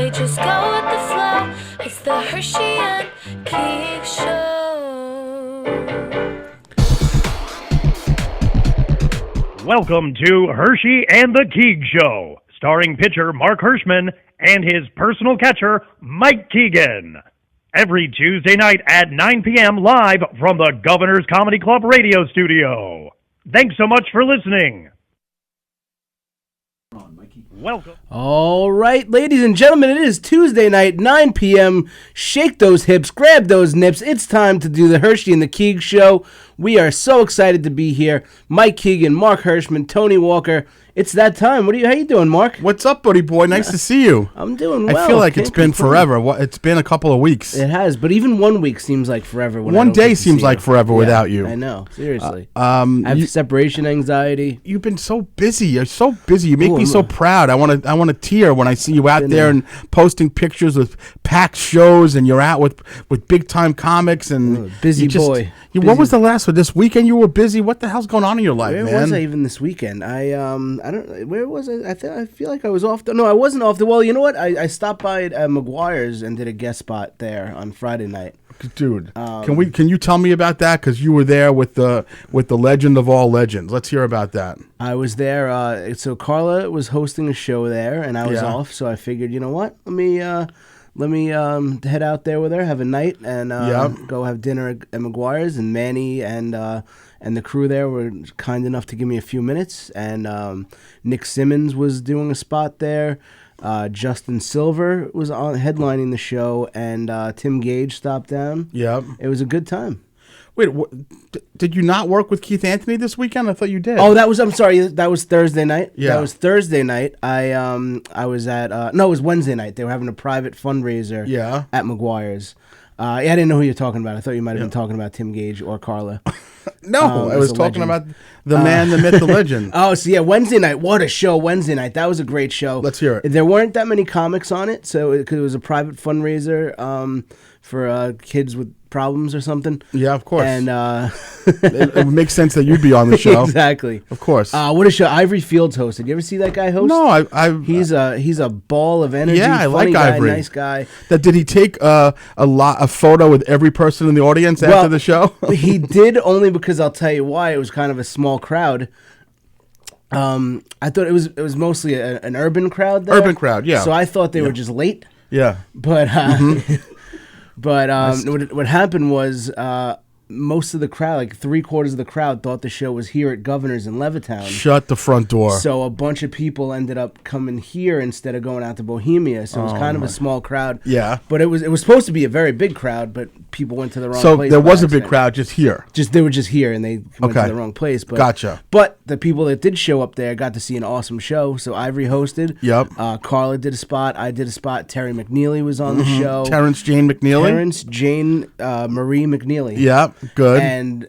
they just go with the flow. It's the Hershey and Keegs Show. Welcome to Hershey and the Keegs Show, starring pitcher Mark Hirschman and his personal catcher, Mike Keegan. Every Tuesday night at 9 p.m. live from the Governor's Comedy Club radio studio. Thanks so much for listening. Welcome. All right, ladies and gentlemen, it is Tuesday night, 9 p.m. Shake those hips, grab those nips. It's time to do the Hershey and the Keegs Show. We are so excited to be here. Mike Keegan, Mark Hirschman, Tony Walker. It's that time. How you doing, Mark? What's up, buddy boy? Nice to see you. I'm doing well. I feel like it's been forever. It's been a couple of weeks. It has, but even 1 week seems like forever. One day seems like forever without you. I know, seriously. I have separation anxiety. You've been so busy. You're so busy. You make me so proud. I want to tear when I see you out there and posting pictures with packed shows, and you're out with big time comics and busy boy. What was the last one? This weekend you were busy. What the hell's going on in your life, man? Where was I even this weekend? I don't. Where was I? I feel like I was off. No, I wasn't off. Well, you know what? I stopped by at McGuire's and did a guest spot there on Friday night. Dude, can you tell me about that? Because you were there with the legend of all legends. Let's hear about that. I was there. So Carla was hosting a show there, and I was off. So I figured, you know what? Let me head out there with her, have a night, and go have dinner at McGuire's. And Manny and the crew there were kind enough to give me a few minutes. And Nick Simmons was doing a spot there. Justin Silver was headlining the show, and Tim Gage stopped down. Yeah, it was a good time. Wait, did you not work with Keith Anthony this weekend? I thought you did. Oh, I'm sorry. That was Thursday night. Yeah, that was Thursday night. I was at no, it was Wednesday night. They were having a private fundraiser. Yeah. At McGuire's. I didn't know who you're talking about. I thought you might have been talking about Tim Gage or Carla. No, I was talking about the man, the myth, the legend. Oh, so yeah, Wednesday night. What a show, Wednesday night. That was a great show. Let's hear it. There weren't that many comics on it, so it was a private fundraiser for kids with problems or something. Yeah, of course. And it makes sense that you'd be on the show. Exactly. Of course. What a show. Ivory Fields hosted. You ever see that guy host? No, he's a ball of energy. Yeah, I funny like guy, Ivory. Nice guy. Did he take a photo with every person in the audience after the show? He did, only because I'll tell you why. It was kind of a small crowd. I thought it was mostly an urban crowd there. Urban crowd, yeah. So I thought they were just late. Yeah. But what happened was most of the crowd, like 3/4 of the crowd, thought the show was here at Governor's in Levittown. Shut the front door. So a bunch of people ended up coming here instead of going out to Bohemia. So it was kind of a small crowd. Yeah. But it was supposed to be a very big crowd, but people went to the wrong place. So there was a big crowd just here. They were just here, and they went to the wrong place. But, gotcha. But the people that did show up there got to see an awesome show. So Ivory hosted. Yep. Carla did a spot. I did a spot. Terry McNeely was on the show. Terrence Jane McNeely. Terrence Jane Marie McNeely. Yep. Good. And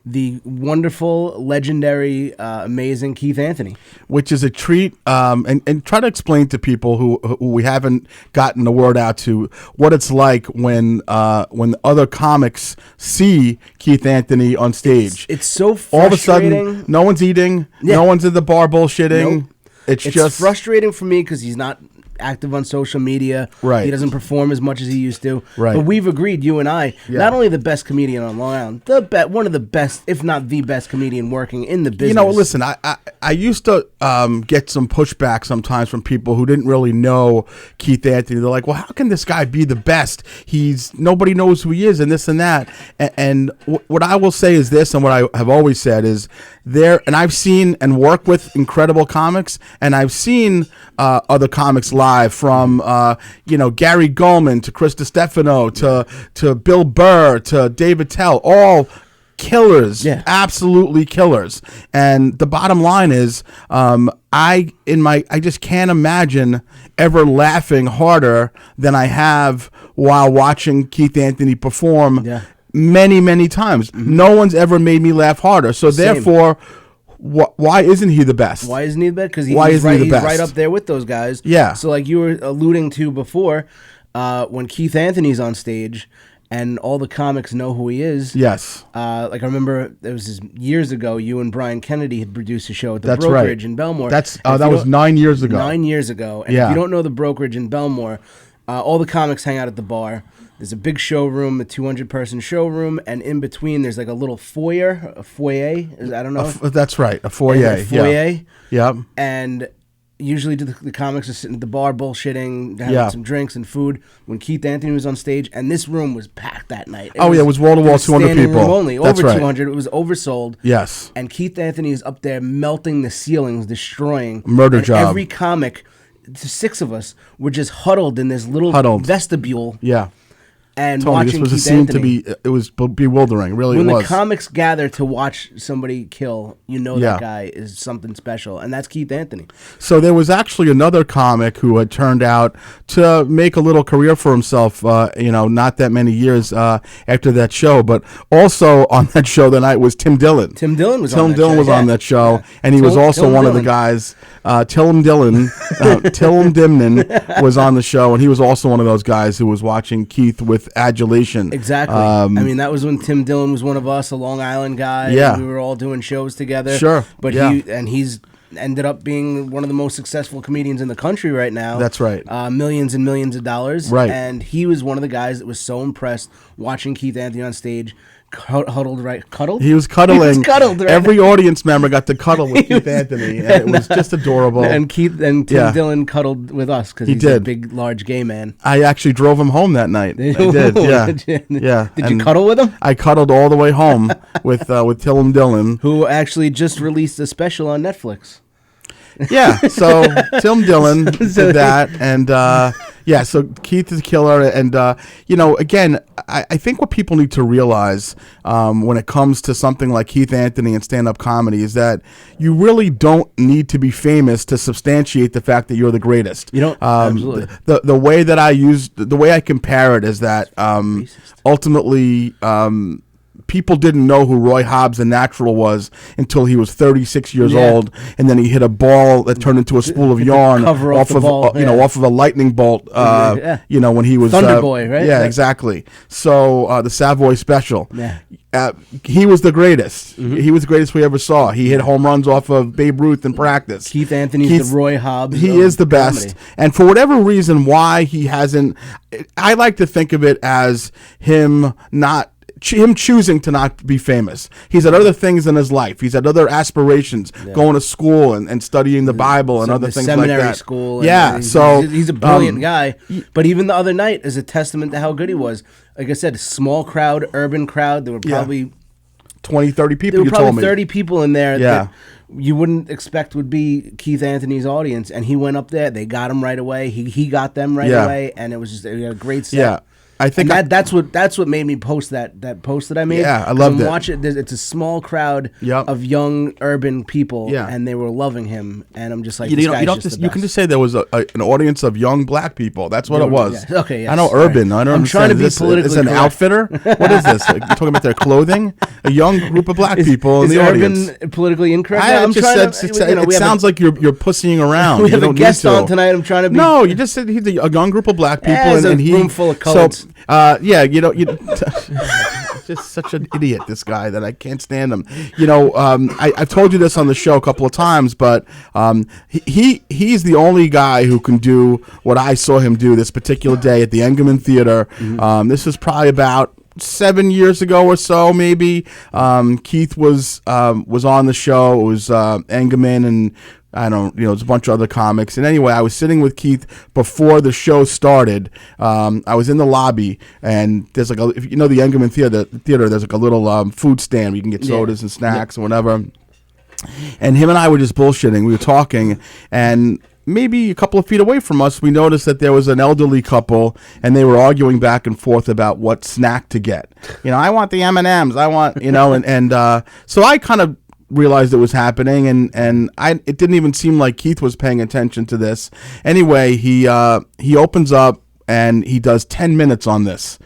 the wonderful, legendary, amazing Keith Anthony. Which is a treat. And try to explain to people who we haven't gotten the word out to what it's like when other comics see Keith Anthony on stage. It's so frustrating. All of a sudden, no one's eating. Yeah. No one's at the bar bullshitting. Nope. It's just frustrating for me because he's not active on social media. Right. He doesn't perform as much as he used to. Right. But we've agreed, you and I, not only the best comedian on Long Island, one of the best, if not the best comedian working in the business. You know, listen, I used to get some pushback sometimes from people who didn't really know Keith Anthony. They're like, well, how can this guy be the best? Nobody knows who he is and this and that. And what I will say is this, and what I have always said is and I've seen and worked with incredible comics, and I've seen other comics live, from Gary Goldman to Chris DiStefano to Bill Burr to Dave Attell, all killers, absolutely killers. And the bottom line is, I just can't imagine ever laughing harder than I have while watching Keith Anthony perform many, many times. Mm-hmm. No one's ever made me laugh harder. So therefore, why isn't he the best? Why isn't he the best? Because he's right up there with those guys. Yeah. So like you were alluding to before, when Keith Anthony's on stage and all the comics know who he is. Yes. Like I remember, it was years ago. You and Brian Kennedy had produced a show at the That's Brokerage right. in Belmore. That was 9 years ago. 9 years ago. And if you don't know the Brokerage in Belmore, all the comics hang out at the bar. There's a big showroom, a 200-person showroom, and in between there's like a little foyer. I don't know. That's right, a foyer. A foyer. Yeah. And usually the comics are sitting at the bar bullshitting, having some drinks and food. When Keith Anthony was on stage, and this room was packed that night. It was wall-to-wall 200 people. Room only, That's over right. 200. It was oversold. Yes. And Keith Anthony is up there melting the ceilings, destroying. Murder and job. Every comic, the 6 of us, were just huddled in this little vestibule. Yeah. And Tony, watching this was Keith a scene Anthony. it was bewildering. It really when was. the comics gather to watch somebody kill, you know that guy is something special, and that's Keith Anthony. So there was actually another comic who had turned out to make a little career for himself, not that many years after that show, but also on that show that night was Tim Dillon. Tim Dillon was on that show, and he was also one of the guys. Tillum Dimnon was on the show, and he was also one of those guys who was watching Keith with adulation. Exactly. I mean, that was when Tim Dillon was one of us, a Long Island guy. Yeah. And we were all doing shows together. Sure. But he's ended up being one of the most successful comedians in the country right now. That's right. Millions and millions of dollars. Right. And he was one of the guys that was so impressed watching Keith Anthony on stage. Cuddled? He was cuddling. He was cuddled, right? Every audience member got to cuddle with Keith Anthony, and it was just adorable. And Tim Dillon cuddled with us because he's a big, large gay man. I actually drove him home that night. I did, yeah. Did you cuddle with him? I cuddled all the way home with Tillum Dillon, who actually just released a special on Netflix. Yeah, so Tim Dillon did that, and so Keith is a killer, and again, I think what people need to realize when it comes to something like Keith Anthony and stand-up comedy is that you really don't need to be famous to substantiate the fact that you're the greatest. You don't. Absolutely. The way that the way I compare it is that ultimately. People didn't know who Roy Hobbs the Natural was until he was 36 years old, and then he hit a ball that turned into a spool of yarn off of a lightning bolt. When he was Thunder Boy, right? Yeah, exactly. So the Savoy Special. Yeah. He was the greatest. Mm-hmm. He was the greatest we ever saw. He hit home runs off of Babe Ruth in practice. Keith Anthony's the Roy Hobbs. He is the best. Comedy. And for whatever reason, why he hasn't, I like to think of it as him choosing to not be famous. He's had other things in his life. He's had other aspirations, going to school and studying the Bible and other things like that. Seminary school. He's a brilliant guy. But even the other night is a testament to how good he was. Like I said, small crowd, urban crowd. There were probably 20, 30 people. There were probably 30 people in there that you wouldn't expect would be Keith Anthony's audience. And he went up there. They got him right away. He got them right away. And it was just a great set. Yeah. I think that's what made me post that post that I made. Yeah, I loved it. Watch it. It's a small crowd of young urban people, and they were loving him. And I'm just like, you can just say there was an audience of young black people. That's what it was. Yeah. Okay, yes. I know urban. I don't I'm trying to be politically Is an correct. outfitter? What is this? You're talking about their clothing? A young group of black people in the audience. Urban politically incorrect? It sounds like you're pussying around. We have a guest on tonight. I'm trying to be. No, you just said he's a young group of black people, and he room full of colors. Just such an idiot, this guy, that I can't stand him. I've told you this on the show a couple of times, but he's the only guy who can do what I saw him do this particular day at the Engelman Theater. Mm-hmm. This is probably about 7 years ago or so, maybe. Keith was on the show. It was Engelman and there's a bunch of other comics. And anyway, I was sitting with Keith before the show started. I was in the lobby, and there's if you know the Engelman Theater, there's like a little food stand where you can get sodas and snacks and whatever. And him and I were just bullshitting. We were talking, and maybe a couple of feet away from us, we noticed that there was an elderly couple, and they were arguing back and forth about what snack to get. I want the M&Ms. I want, so I kind of realized it was happening, and it didn't even seem like Keith was paying attention to this. Anyway, he opens up and he does 10 minutes on this.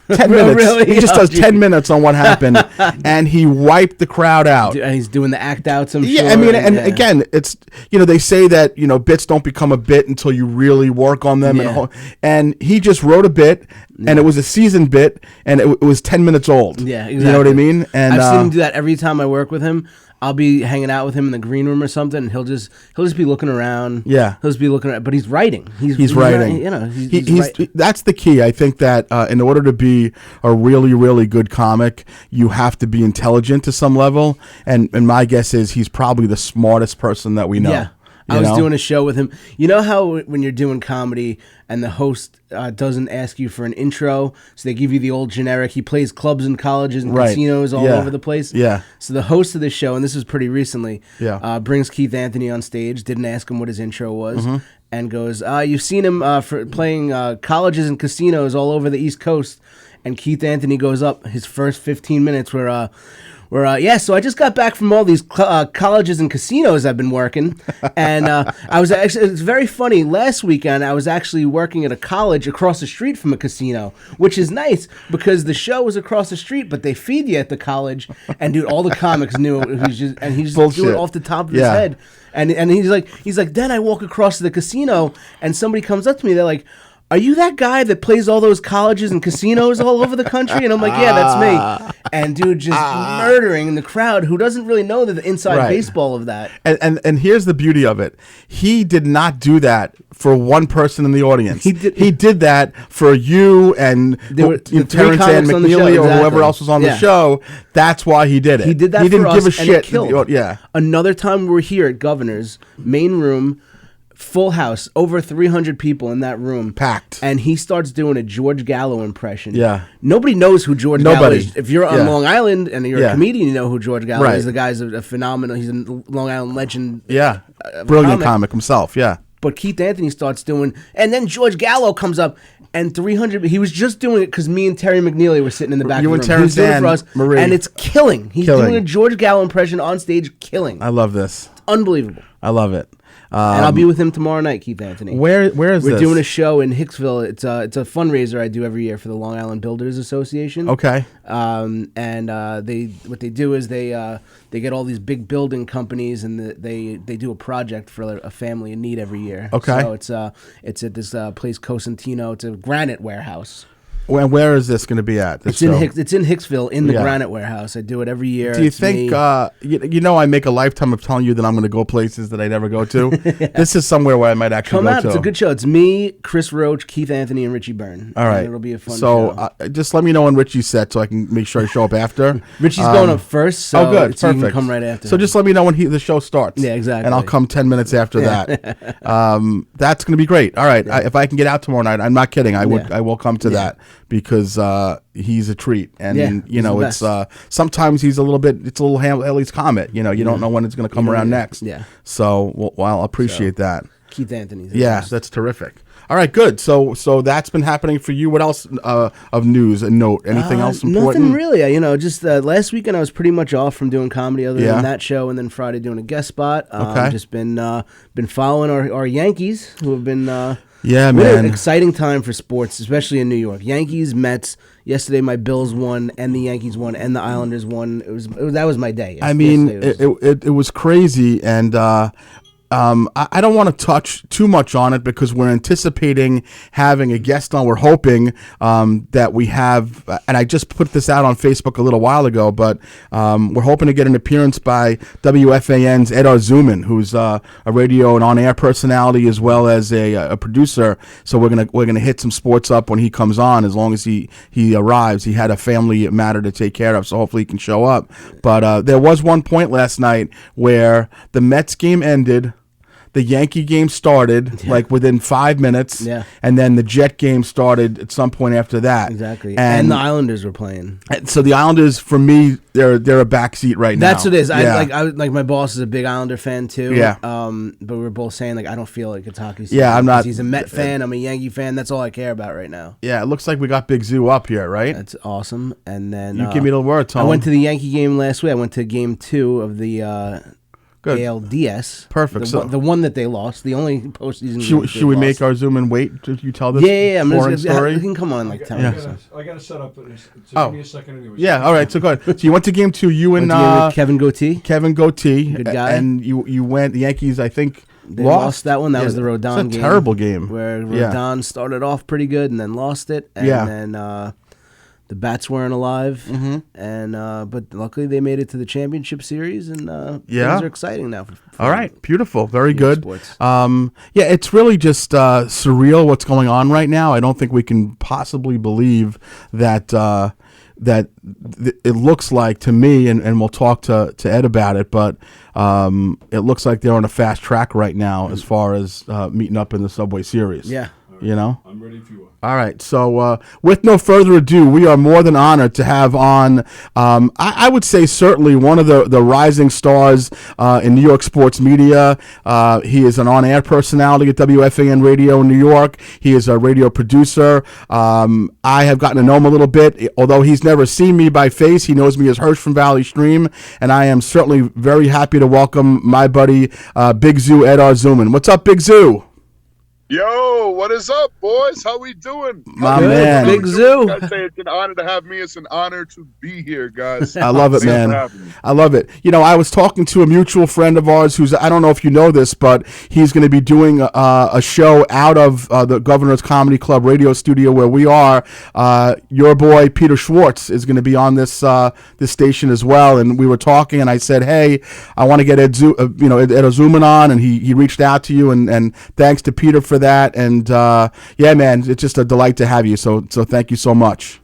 10 minutes. Really? He just does 10 minutes on what happened, and he wiped the crowd out. And he's doing the act outs, I'm Yeah, sure. I mean, and again, it's, they say that, bits don't become a bit until you really work on them. Yeah. And he just wrote a bit, and it was a seasoned bit, and it was 10 minutes old. Yeah, exactly. You know what I mean? And I've seen him do that every time I work with him. I'll be hanging out with him in the green room or something, and he'll just be looking around. Yeah, he'll just be looking at, but he's writing. He's writing. He's that's the key. I think that in order to be a really, really good comic, you have to be intelligent to some level. And my guess is he's probably the smartest person that we know. Yeah. I was doing a show with him. You know how when you're doing comedy and the host doesn't ask you for an intro, so they give you the old generic. He plays clubs and colleges and casinos all over the place. Yeah. So the host of the show, and this was pretty recently, brings Keith Anthony on stage, didn't ask him what his intro was, and goes, you've seen him for playing colleges and casinos all over the East Coast. And Keith Anthony goes up his first 15 minutes where so I just got back from all these colleges and casinos I've been working, and I was actually, it's very funny. Last weekend I was actually working at a college across the street from a casino, which is nice because the show was across the street, but they feed you at the college, and dude, all the comics knew it was just, and he just do it off the top of his head, and he's like, then I walk across to the casino, and somebody comes up to me, they're like, are you that guy that plays all those colleges and casinos all over the country? And I'm like, yeah, that's me. And dude, just murdering the crowd who doesn't really know the inside baseball of that. And here's the beauty of it. He did not do that for one person in the audience. He did that for you and Terrence Ann McNeely or whoever else was on the show. That's why he did it. He did that he didn't for give us, a and shit. it killed. Another time we were here at Governor's, main room, full house, over 300 people in that room. Packed. And he starts doing a George Gallo impression. Yeah. Nobody knows who George Gallo is. If you're on Long Island and you're a comedian, you know who George Gallo is. The guy's a phenomenal, he's a Long Island legend. Yeah. Brilliant comic himself, But Keith Anthony starts doing, and then George Gallo comes up, and 300, he was just doing it because me and Terry McNeely were sitting in the back of the room. Terrence he was doing it for us, Marie. and it's killing. He's doing a George Gallo impression on stage, killing. I love this. It's unbelievable. I love it. And I'll be with him tomorrow night, Keith Anthony. Where is this? We're doing a show in Hicksville. It's a fundraiser I do every year for the Long Island Builders Association. Okay. What they do is they get all these big building companies and they do a project for a family in need every year. Okay. So it's at this place Cosentino. It's a granite warehouse. Where is this going to be at? It's in Hicksville in the Granite Warehouse. I do it every year. Do you think, I make a lifetime of telling you that I'm going to go places that I never go to? This is somewhere where I might actually come go out. to. It's a good show. It's me, Chris Roach, Keith Anthony, and Richie Byrne. All right. And it'll be a fun show. So just let me know when Richie's set so I can make sure I show up after. Richie's going up first, so good. so you can Perfect. come right after. So just let me know when the show starts. Yeah, exactly. And I'll come 10 minutes after that. That's going to be great. All right. If I can get out tomorrow night, I'm not kidding. I will come to that because he's a treat, and it's sometimes he's a little Haley's Comet. You don't know when it's going to come around next. Yeah. So I appreciate that. Keith Anthony's. That's terrific. All right, good. So that's been happening for you. What else of news and note? Anything else important? Nothing really. Just last weekend I was pretty much off from doing comedy other than that show, and then Friday doing a guest spot. Okay. Just been following our Yankees, who have been. Yeah, what man. an exciting time for sports, especially in New York. Yankees, Mets. Yesterday, my Bills won, and the Yankees won, and the Islanders won. That was my day. I mean, it was crazy, and I don't want to touch too much on it because we're anticipating having a guest on. We're hoping that we have, and I just put this out on Facebook a little while ago, but we're hoping to get an appearance by WFAN's Ed Arzuman, who's a radio and on-air personality as well as a producer. So we're gonna hit some sports up when he comes on. As long as he arrives, he had a family matter to take care of, so hopefully he can show up. But there was one point last night where the Mets game ended. The Yankee game started like within 5 minutes, and then the Jet game started at some point after that. Exactly, and the Islanders were playing. So the Islanders, for me, they're a backseat right now. That's what it is. I my boss is a big Islander fan too. Yeah. But we were both saying I don't feel like it's hockey season. Yeah, I'm not. He's a Met fan. I'm a Yankee fan. That's all I care about right now. Yeah, it looks like we got Big Zoo up here, right? That's awesome. And then you give me the word, Tom. I went to the Yankee game last week. I went to game 2 of the Good. ALDS. Perfect. The one that they lost, the only postseason. Should we make our Zoom and wait till you tell this Yeah. boring story? You can come on like 10 minutes. I got to set up. So give me a second anyway. Yeah, all right, so go ahead. So you went to game 2, you and Kevin Goatee. Kevin Goatee. Good guy. And you went, the Yankees, I think, They lost that one. That was the Rodon It's a game. terrible game. Where Rodon started off pretty good and then lost it. And then the bats weren't alive. Mm-hmm. And but luckily they made it to the championship series, and things are exciting now. All right, beautiful, very good. Sports. It's really just surreal what's going on right now. I don't think we can possibly believe that it looks like to me, and we'll talk to Ed about it, but it looks like they're on a fast track right now as far as meeting up in the Subway Series. Yeah. You know? I'm ready if you are. All right. So with no further ado, we are more than honored to have on, I would say certainly one of the rising stars in New York sports media. He is an on-air personality at WFAN Radio in New York. He is a radio producer. I have gotten to know him a little bit. Although he's never seen me by face, he knows me as Herschy from Valley Stream. And I am certainly very happy to welcome my buddy, Big Zoo Ed Arzuman. What's up, Big Zoo? Yo, what is up, boys? How we doing? My man. Big Zoo. I say it's an honor to have me. It's an honor to be here, guys. I love it, Thanks man. for having me. I love it. You know, I was talking to a mutual friend of ours who's, I don't know if you know this, but he's going to be doing a show out of the Governor's Comedy Club radio studio where we are. Your boy, Peter Schwartz, is going to be on this station as well. And we were talking, and I said, hey, I want to get Ed Arzuman on, and he reached out to you, and thanks to Peter for that. And yeah, man, it's just a delight to have you. So thank you so much.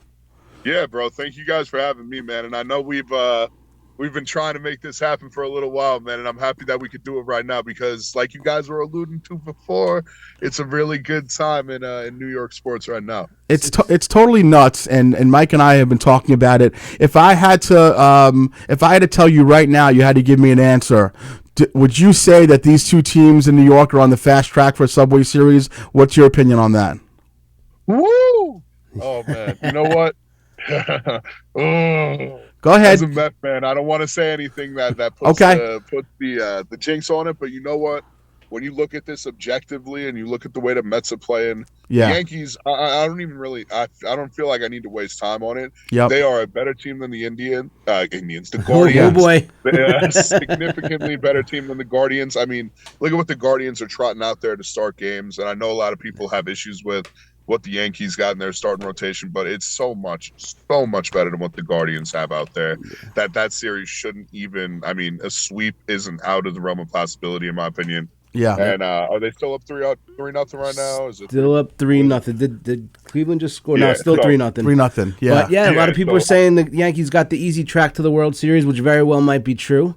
Yeah, bro. Thank you guys for having me, man. And I know we've been trying to make this happen for a little while, man. And I'm happy that we could do it right now because, like you guys were alluding to before, it's a really good time in New York sports right now. It's totally nuts, and Mike and I have been talking about it. If I had to tell you right now, you had to give me an answer. Would you say that these two teams in New York are on the fast track for a Subway Series? What's your opinion on that? Woo! Oh man, you know what? Go ahead. As a Met fan, I don't want to say anything that puts the jinx on it, but you know what? When you look at this objectively and you look at the way the Mets are playing, the Yankees, I don't even really, I don't feel like I need to waste time on it. Yep. They are a better team than the Indians, the Guardians. Oh boy. They're a significantly better team than the Guardians. I mean, look at what the Guardians are trotting out there to start games. And I know a lot of people have issues with what the Yankees got in their starting rotation, but it's so much better than what the Guardians have out there. That series shouldn't even, I mean, a sweep isn't out of the realm of possibility, in my opinion. Yeah. And are they still up 3-0 right now? Is it still up 3-0? Did Cleveland just score? No, it's still 3-0. 3-0. Yeah. But yeah, a lot of people are saying the Yankees got the easy track to the World Series, which very well might be true.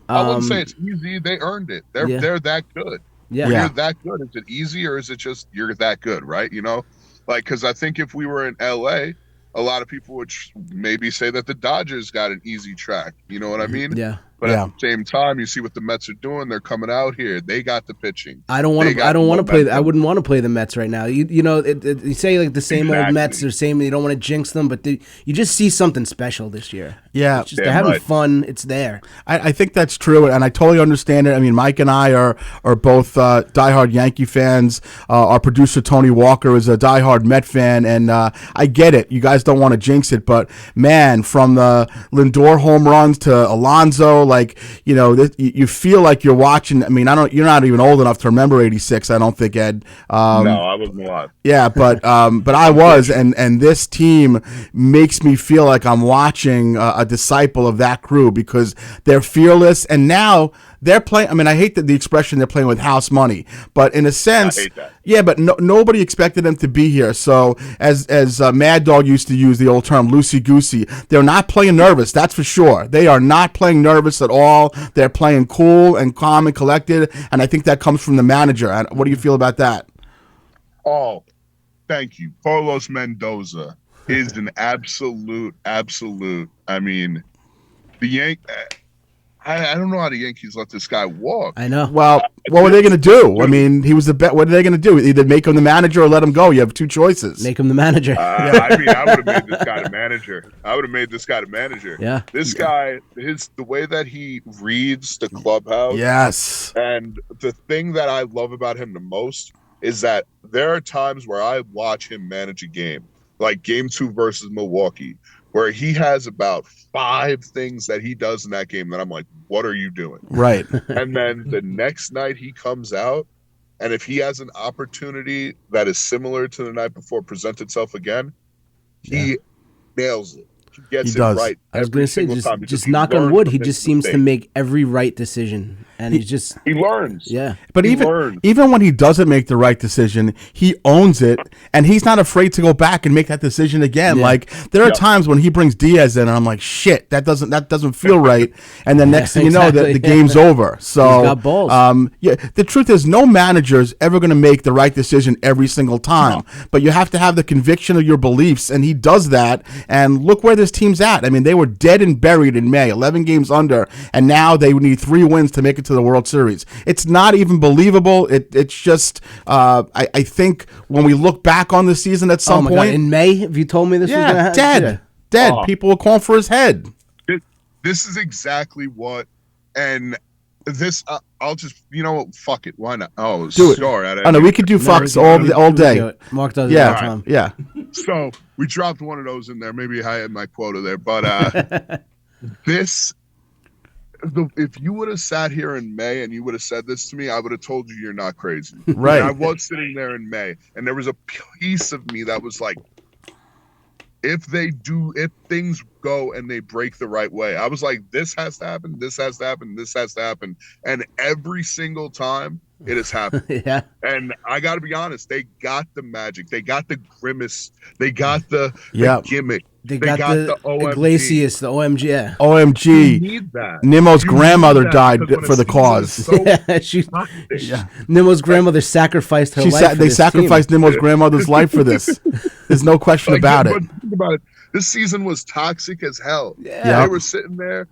I wouldn't say it's easy. They earned it. They're that good. Yeah. When you're that good, is it easy or is it just you're that good, right? You know, like because I think if we were in LA, a lot of people would maybe say that the Dodgers got an easy track. You know what I mean? Yeah. But at the same time, you see what the Mets are doing. They're coming out here. They got the pitching. I don't want to. I don't want to play. I wouldn't want to play the Mets right now. You know, you say like the same old Mets or same. You don't want to jinx them, but you just see something special this year. Yeah, they're having fun. It's there. I think that's true, and I totally understand it. I mean, Mike and I are both diehard Yankee fans. Our producer Tony Walker is a diehard Met fan, and I get it. You guys don't want to jinx it, but man, from the Lindor home runs to Alonso. Like, you know, you feel like you're watching. I mean, you're not even old enough to remember '86. I don't think, Ed. No, I wasn't alive. Yeah, but I was, and this team makes me feel like I'm watching a disciple of that crew because they're fearless, and now they're playing. I mean, I hate the expression they're playing with house money, but in a sense, I hate that. Yeah, but nobody expected them to be here. So as Mad Dog used to use the old term, loosey goosey, they're not playing nervous. That's for sure. They are not playing nervous at all. They're playing cool and calm and collected, and I think that comes from the manager. What do you feel about that? Oh, thank you. Carlos Mendoza is an absolute. I mean, the I don't know how the Yankees let this guy walk. I know. Well, what were they going to do? I mean, he was the bet. What are they going to do? Either make him the manager or let him go. You have two choices. Make him the manager. I mean, I would have made this guy the manager. Yeah. This guy, the way that he reads the clubhouse. Yes. And the thing that I love about him the most is that there are times where I watch him manage a game, like Game 2 versus Milwaukee, where he has about 5 things that he does in that game that I'm like, what are you doing? Right. And then the next night he comes out, and if he has an opportunity that is similar to the night before present itself again, he nails it. He gets it right. I was going to say, just knock on wood. He just seems to make every right decision, and he learns. Yeah, but even when he doesn't make the right decision, he owns it, and he's not afraid to go back and make that decision again. Yeah. Like there are times when he brings Diaz in, and I'm like, shit, that doesn't feel right. And then next thing you know, the game's over. So he's got balls. The truth is, no manager is ever going to make the right decision every single time. No. But you have to have the conviction of your beliefs, and he does that. And look where this team's at. I mean, they were dead and buried in May, 11 games under, and now they need 3 wins to make it to the World Series. It's not even believable. It's just, I think when we look back on the season at some point. God. In May, if you told me this was going to happen. Dead. People were calling for his head. This is exactly what, and this, I'll just, fuck it. Why not? Oh, do it. No, we could do fucks all day. Mark does it all the time. Yeah. So we dropped one of those in there. Maybe I had my quota there, but if you would have sat here in May and you would have said this to me, I would have told you you're not crazy. Right. And I was sitting there in May, and there was a piece of me that was like, if things go and they break the right way, I was like, this has to happen, this has to happen, this has to happen. And every single time it has happened. Yeah. And I got to be honest, they got the magic. They got the grimace. They got the gimmick. They got the Iglesias, the OMG. Yeah. OMG. You need that. Nimmo's grandmother died for the cause. Nimmo's grandmother sacrificed her life. They sacrificed Nimmo's grandmother's life for this. There's no question about it. Think about it. This season was toxic as hell. Yeah. They were sitting there.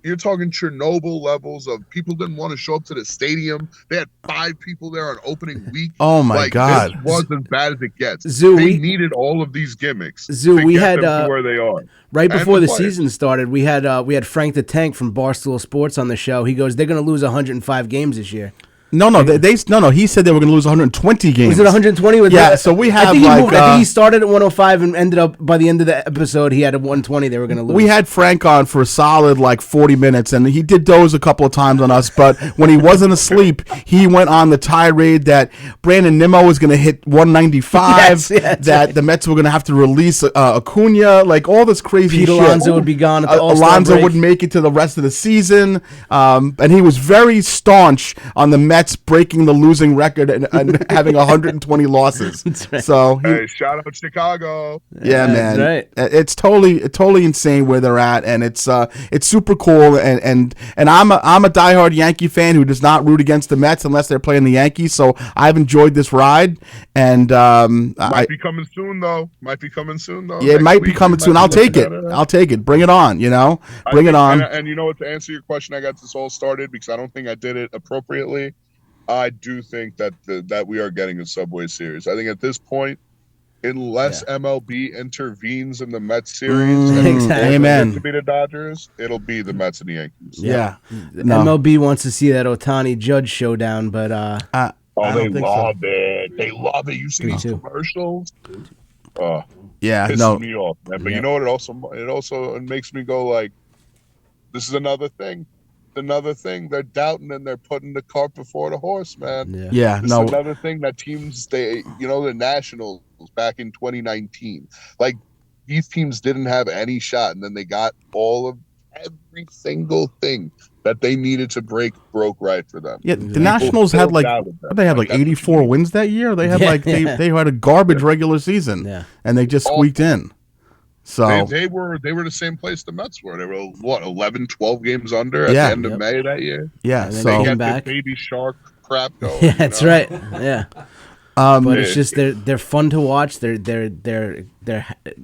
You're talking Chernobyl levels of people didn't want to show up to the stadium. They had 5 people there on opening week. Oh my God! This was as bad as it gets. They needed all of these gimmicks. We had them to where they are. Right before the season started, we had Frank the Tank from Barstool Sports on the show. He goes, they're going to lose 105 games this year. No. He said they were going to lose 120 games. Was it 120? So we have I think he started at 105 and ended up by the end of the episode he had a 120. They were going to lose. We had Frank on for a solid 40 minutes, and he did doze a couple of times on us. But when he wasn't asleep, he went on the tirade that Brandon Nimmo was going to hit 195. The Mets were going to have to release Acuna, all this crazy shit. Alonso would be gone. At the Alonso wouldn't make it to the rest of the season, and he was very staunch on the Mets breaking the losing record and having 120 losses. Right. So shout out Chicago. Yeah, man. Right. It's totally insane where they're at, and it's super cool. And I'm a diehard Yankee fan who does not root against the Mets unless they're playing the Yankees. So I've enjoyed this ride, and might be coming soon though. Yeah, it might be coming soon. I'll take it. I'll take it. Bring it on. Bring it on. And what, to answer your question, I got this all started because I don't think I did it appropriately. I do think that we are getting a Subway Series. I think at this point, unless MLB intervenes in the Mets series, Amen. To be the Dodgers, it'll be the Mets and the Yankees. Yeah. MLB wants to see that Ohtani Judge showdown, but they love it. They love it. You see these commercials? Pisses me off, man. But you know what? It also makes me go this is another thing. They're doubting and they're putting the cart before the horse, man. This is another thing that teams, the Nationals back in 2019, these teams didn't have any shot, and then they got every single thing that they needed to broke right for them. Yeah, the Nationals had they had 84 wins that year. They had they had a garbage regular season, and they just squeaked in. So they were the same place the Mets were. They were 11, 12 games under at the end of May that year. Yeah, and so they got back. The baby shark crap going. Yeah, that's right. Yeah. But it's just they're fun to watch. They're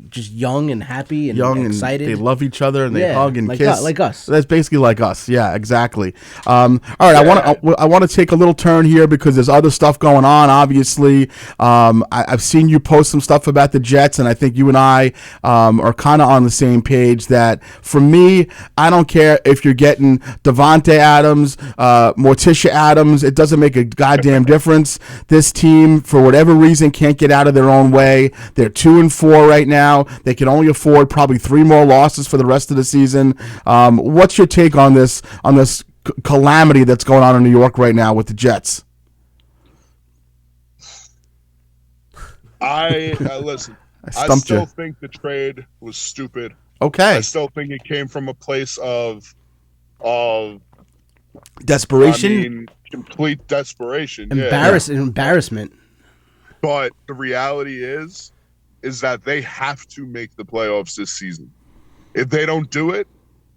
just young and happy and excited. And they love each other and they hug and like kiss. like us. That's basically like us. Yeah, exactly. All right, I want to take a little turn here because there's other stuff going on. Obviously, I've seen you post some stuff about the Jets, and I think you and I are kind of on the same page. That for me, I don't care if you're getting Devontae Adams, Morticia Adams. It doesn't make a goddamn difference. This team, for whatever reason, can't get out of their own way. They're 2-4 right now. They can only afford probably 3 more losses for the rest of the season. What's your take on this calamity that's going on in New York right now with the Jets? Listen. I still think the trade was stupid. Okay. I still think it came from a place of desperation. I mean, complete desperation. Embarrassment. But the reality is that they have to make the playoffs this season. If they don't do it,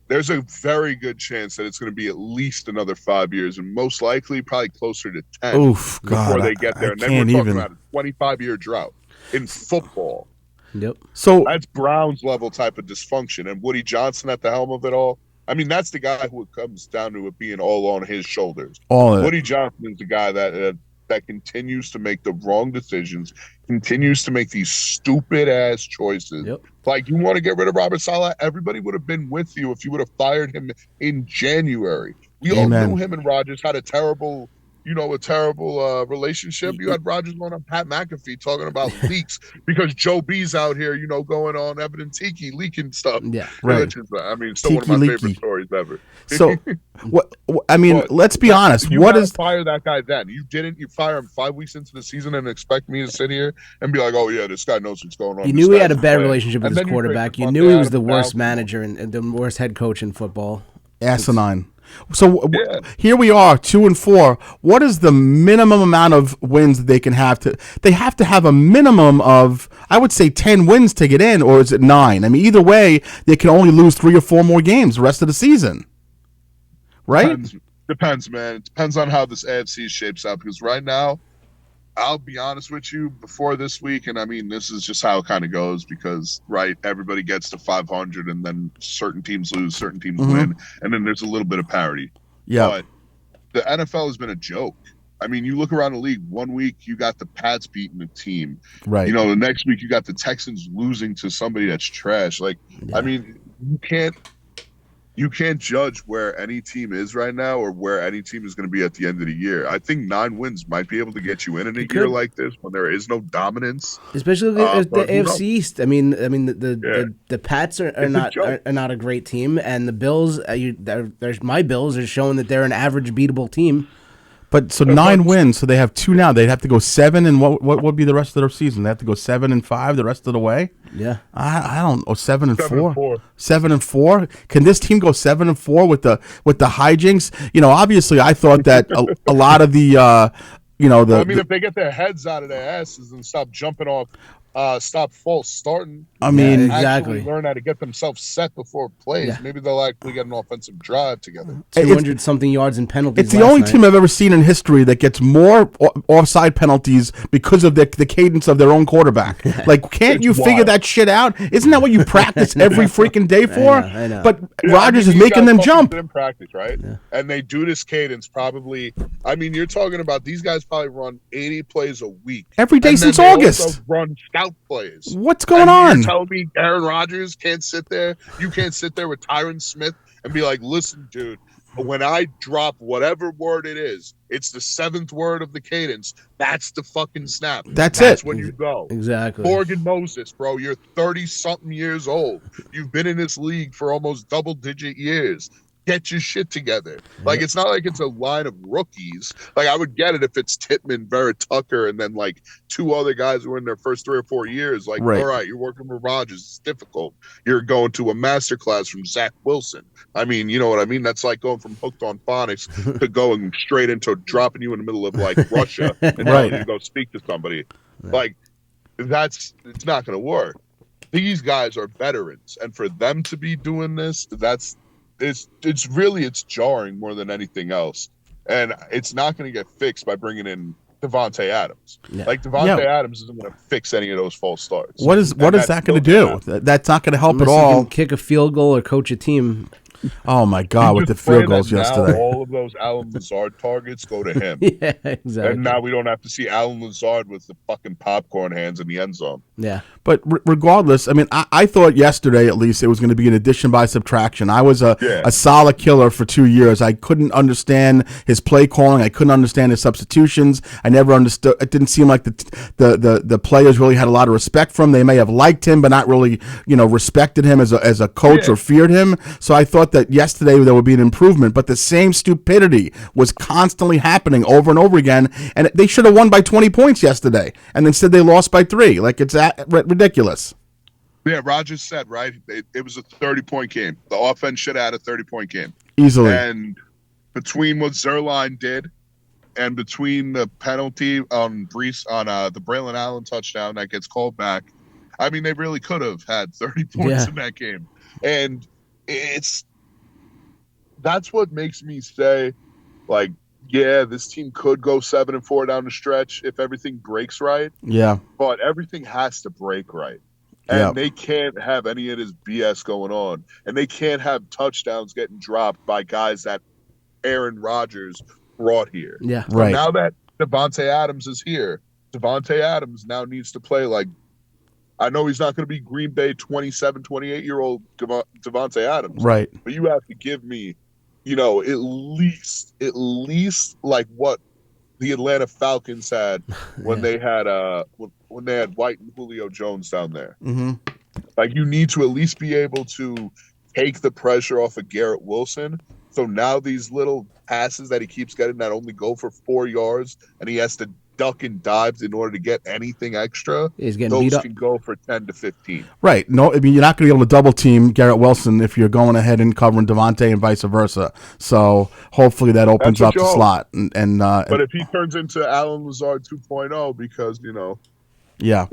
there's a very good chance that it's going to be at least another 5 years, and most likely probably closer to 10 before they get there. And then we're talking about a 25-year drought in football. Yep. So that's Browns level type of dysfunction, and Woody Johnson at the helm of it all. I mean, that's the guy who it comes down to it being all on his shoulders. Woody Johnson is the guy that continues to make the wrong decisions, continues to make these stupid ass choices. Yep. Like, you want to get rid of Robert Saleh? Everybody would have been with you if you would have fired him in January. We all knew him and Rodgers had a terrible relationship. You had Rodgers going on Pat McAfee talking about leaks because Joe B's out here, going on Evan Tiki leaking stuff. Yeah, right. Which is, I mean, still one of my favorite stories ever. So, let's be honest. What is fire that guy then? You didn't. You fire him 5 weeks into the season and expect me to sit here and be like, "Oh yeah, this guy knows what's going on." You knew he had a bad relationship with his quarterback. You knew he was the worst manager and the worst head coach in football. Asinine. So here we are, 2-4. What is the minimum amount of wins that they can have to? They have to have a minimum of, I would say, 10 wins to get in, or is it 9? I mean, either way, they can only lose 3 or 4 more games the rest of the season, right? Depends, man. It depends on how this AFC shapes up. Because right now, I'll be honest with you, before this week, and I mean, this is just how it kind of goes because, everybody gets to 500 and then certain teams lose, certain teams win, and then there's a little bit of parity. Yeah. But the NFL has been a joke. I mean, you look around the league, 1 week you got the Pats beating a team. Right. The next week you got the Texans losing to somebody that's trash. I mean, you can't judge where any team is right now or where any team is going to be at the end of the year. I think 9 wins might be able to get you in a year like this when there is no dominance. Especially if the AFC East. I mean, the Pats are not a great team, and the Bills. My Bills are showing that they're an average beatable team. But so 9 wins, so they have 2 now. They'd have to go 7, and what would be the rest of their season? They have to go 7-5 the rest of the way. Yeah, I don't know. 7-4. 7-4. Can this team go 7-4 with the hijinks? Obviously, I thought that a lot of the if they get their heads out of their asses and stop jumping off. Stop false starting. I mean, exactly. Learn how to get themselves set before plays. Yeah. Maybe they'll actually get an offensive drive together. 200-something yards and penalties. It's the only team I've ever seen in history that gets more offside penalties because of the cadence of their own quarterback. Can't you figure that shit out? Isn't that what you practice every freaking day for? I know. But Rodgers is making them jump. In practice, right? Yeah. And they do this cadence probably. I mean, you're talking about these guys probably run 80 plays a week every day since August. Also run scout plays. What's going on? You tell me Aaron Rodgers can't sit there. You can't sit there with Tyron Smith and be like, "Listen, dude, when I drop whatever word it is, it's the 7th word of the cadence. That's the fucking snap. That's when you go." Exactly. Morgan Moses, bro, you're 30-something years old. You've been in this league for almost double-digit years. Get your shit together. It's not like it's a line of rookies. I would get it if it's Tittman, Vera Tucker, and then 2 other guys who are in their first 3 or 4 years. All right, you're working with Rodgers. It's difficult. You're going to a masterclass from Zach Wilson. I mean, you know what I mean? That's like going from hooked on phonics to going straight into dropping you in the middle of Russia and telling you to go speak to somebody. It's not going to work. These guys are veterans, and for them to be doing this, it's jarring more than anything else, and it's not going to get fixed by bringing in Devontae Adams. Yeah. Like Devontae Adams isn't going to fix any of those false starts. What is that going to do? That's not going to help Unless at you all. can kick a field goal or coach a team. Oh my God! With the field goals yesterday, now all of those Alan Lazard targets go to him. Yeah, exactly. And now we don't have to see Alan Lazard with the fucking popcorn hands in the end zone. Yeah. But regardless, I mean, I thought yesterday at least it was going to be an addition by subtraction. I was a solid killer for 2 years. I couldn't understand his play calling. I couldn't understand his substitutions. I never understood. It didn't seem like the players really had a lot of respect for him. They may have liked him, but not really, respected him as a coach or feared him. So I thought that yesterday there would be an improvement. But the same stupidity was constantly happening over and over again. And they should have won by 20 points yesterday, and instead they lost by 3. Like, it's ridiculous. Yeah, Rogers said, right? It was a 30-point game. The offense should have had a 30-point game. Easily. And between what Zerline did and between the penalty on Brees on the Braylon Allen touchdown that gets called back, I mean, they really could have had 30 points in that game. And that's what makes me say, like, yeah, this team could go 7-4 down the stretch if everything breaks right. Yeah. But everything has to break right. And they can't have any of this BS going on. And they can't have touchdowns getting dropped by guys that Aaron Rodgers brought here. Yeah. So now that Devontae Adams is here, Devontae Adams now needs to play like, I know he's not going to be Green Bay 27, 28-year-old Devontae Adams. Right. But you have to give me, at least like what the Atlanta Falcons had when they had White and Julio Jones down there. Mm-hmm. Like, you need to at least be able to take the pressure off of Garrett Wilson. So now these little passes that he keeps getting that only go for 4 yards, and he has to duck and dives in order to get anything extra. He's getting beat those up. can go for 10 to 15. Right. No, I mean, you're not going to be able to double team Garrett Wilson if you're going ahead and covering Devontae and vice versa. So hopefully that opens up the slot. But if he turns into Alan Lazard 2.0 because, yeah,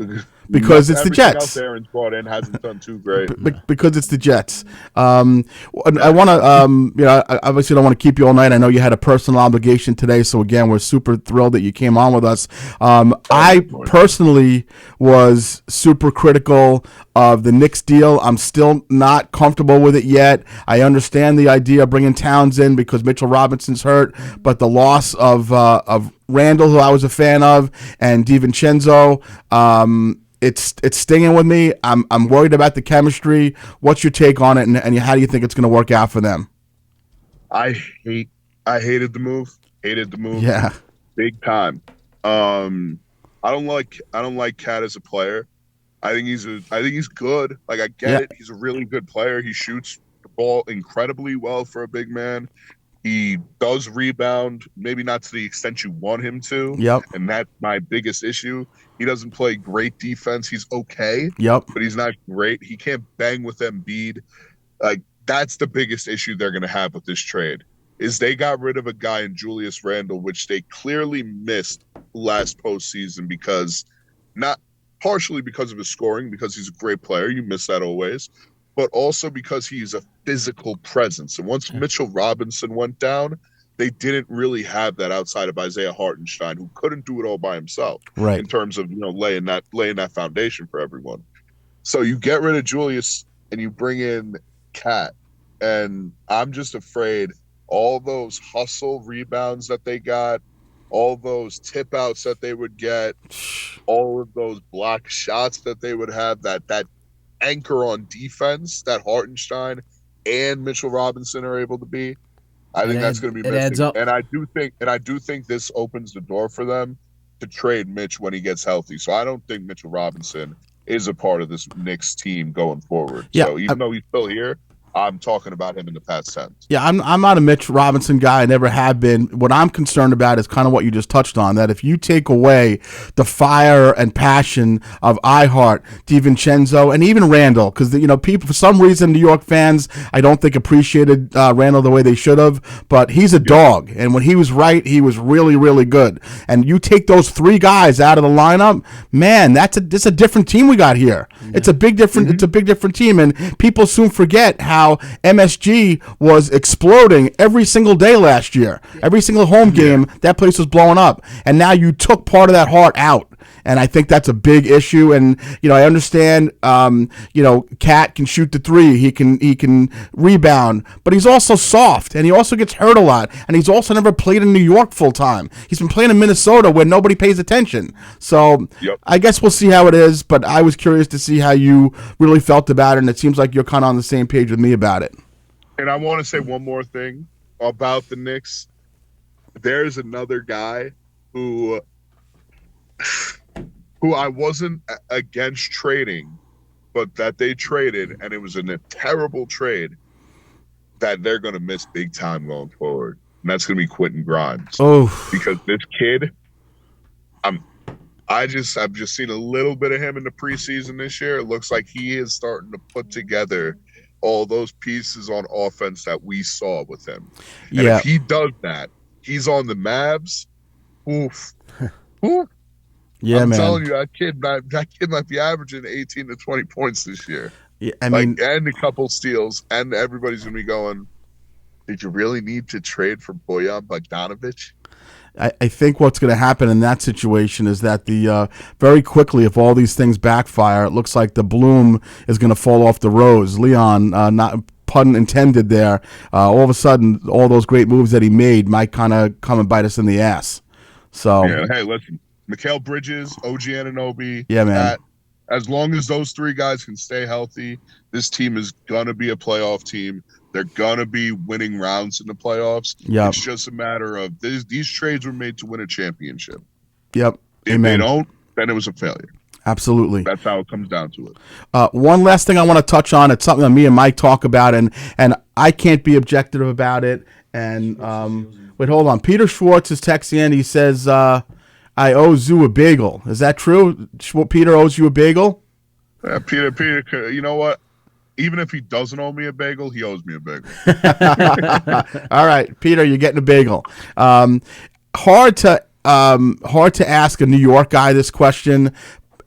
because it's the Jets. Else Aaron's brought in hasn't done too great. Because it's the Jets. I want to, I obviously don't want to keep you all night. I know you had a personal obligation today, so again, we're super thrilled that you came on with us. I personally was super critical of the Knicks deal. I'm still not comfortable with it yet. I understand the idea of bringing Towns in because Mitchell Robinson's hurt, but the loss of Randall, who I was a fan of, and DiVincenzo, it's stinging with me. I'm worried about the chemistry. What's your take on it, and how do you think it's going to work out for them? I hated the move. Hated the move. Yeah, big time. I don't like Cat as a player. I think he's good. Like, I get it. He's a really good player. He shoots the ball incredibly well for a big man. He does rebound, maybe not to the extent you want him to. Yep. And that's my biggest issue. He doesn't play great defense. He's okay. Yep. But he's not great. He can't bang with Embiid. Like, that's the biggest issue they're going to have with this trade, is they got rid of a guy in Julius Randle, which they clearly missed last postseason because not partially because of his scoring, because he's a great player. You miss that always. But also because he's a physical presence. And once Mitchell Robinson went down, they didn't really have that outside of Isaiah Hartenstein, who couldn't do it all by himself. Right. In terms of, laying that foundation for everyone. So you get rid of Julius and you bring in Cat. And I'm just afraid all those hustle rebounds that they got, all those tip outs that they would get, all of those block shots that they would have, that anchor on defense that Hartenstein and Mitchell Robinson are able to be. I think that's going to be missing. And I do think this opens the door for them to trade Mitch when he gets healthy. So I don't think Mitchell Robinson is a part of this Knicks team going forward. Yeah, so even though he's still here, I'm talking about him in the past tense. Yeah, I'm not a Mitch Robinson guy. I never have been. What I'm concerned about is kind of what you just touched on, that if you take away the fire and passion of iHeart, DiVincenzo, and even Randall, because people, for some reason, New York fans, I don't think appreciated Randall the way they should have, but he's a dog, and when he was right, he was really, really good. And you take those 3 guys out of the lineup, man, it's a different team we got here. Yeah. It's a big different team, and people soon forget how how MSG was exploding every single day last year. Every single home game, that place was blowing up. And now you took part of that heart out. And I think that's a big issue. And, I understand, Cat can shoot the three. He can rebound. But he's also soft. And he also gets hurt a lot. And he's also never played in New York full time. He's been playing in Minnesota where nobody pays attention. So I guess we'll see how it is. But I was curious to see how you really felt about it. And it seems like you're kind of on the same page with me about it. And I want to say one more thing about the Knicks. There's another guy who I wasn't against trading, but that they traded, and it was in a terrible trade that they're going to miss big time going forward. And that's going to be Quentin Grimes. Oh, because this kid, I've just seen a little bit of him in the preseason this year. It looks like he is starting to put together all those pieces on offense that we saw with him. And if he does that, he's on the Mavs. Oof. Oof. Yeah, I'm man. telling you, that kid might be averaging 18 to 20 points this year. Yeah, I mean, and a couple steals, and everybody's gonna be going, did you really need to trade for Bojan Bogdanovic? I think what's going to happen in that situation is that very quickly, if all these things backfire, it looks like the bloom is going to fall off the rose. Leon, not pun intended there. All of a sudden, all those great moves that he made might kind of come and bite us in the ass. So hey, listen, Mikal Bridges, OG Anunoby, yeah, man. As long as those three guys can stay healthy, this team is gonna be a playoff team. They're gonna be winning rounds in the playoffs. Yep. It's just a matter of these trades were made to win a championship. Yep. If Amen. they don't, then it was a failure. Absolutely. That's how it comes down to it. One last thing I want to touch on. It's something that me and Mike talk about, and I can't be objective about it. And wait, hold on. Peter Schwartz is texting in. He says, "I owe Zoo a bagel." Is that true? Peter owes you a bagel? Peter, you know what? Even if he doesn't owe me a bagel, he owes me a bagel. All right, Peter, you're getting a bagel. Hard to ask a New York guy this question,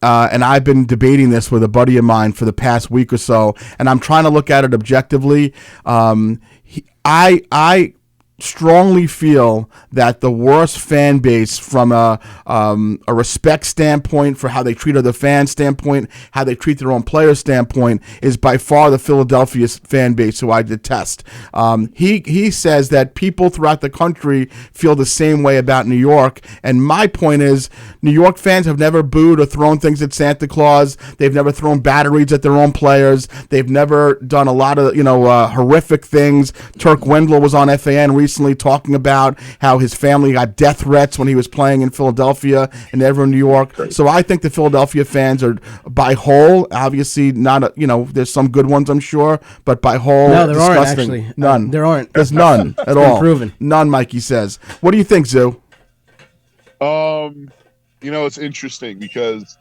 and I've been debating this with a buddy of mine for the past week or so, and I'm trying to look at it objectively. I strongly feel that the worst fan base from a respect standpoint for how they treat other fans standpoint, how they treat their own players standpoint, is by far the Philadelphia fan base, who I detest. He says that people throughout the country feel the same way about New York, and my point is New York fans have never booed or thrown things at Santa Claus. They've never thrown batteries at their own players. They've never done a lot of horrific things. Turk Wendell was on FAN recently talking about how his family got death threats when he was playing in Philadelphia and never in New York. So I think the Philadelphia fans are, by whole, obviously not, there's some good ones, I'm sure, but by whole, no, there disgusting. aren't actually. None. There aren't. There's none at all. Proven. None, Mikey says. What do you think, Zoo? It's interesting because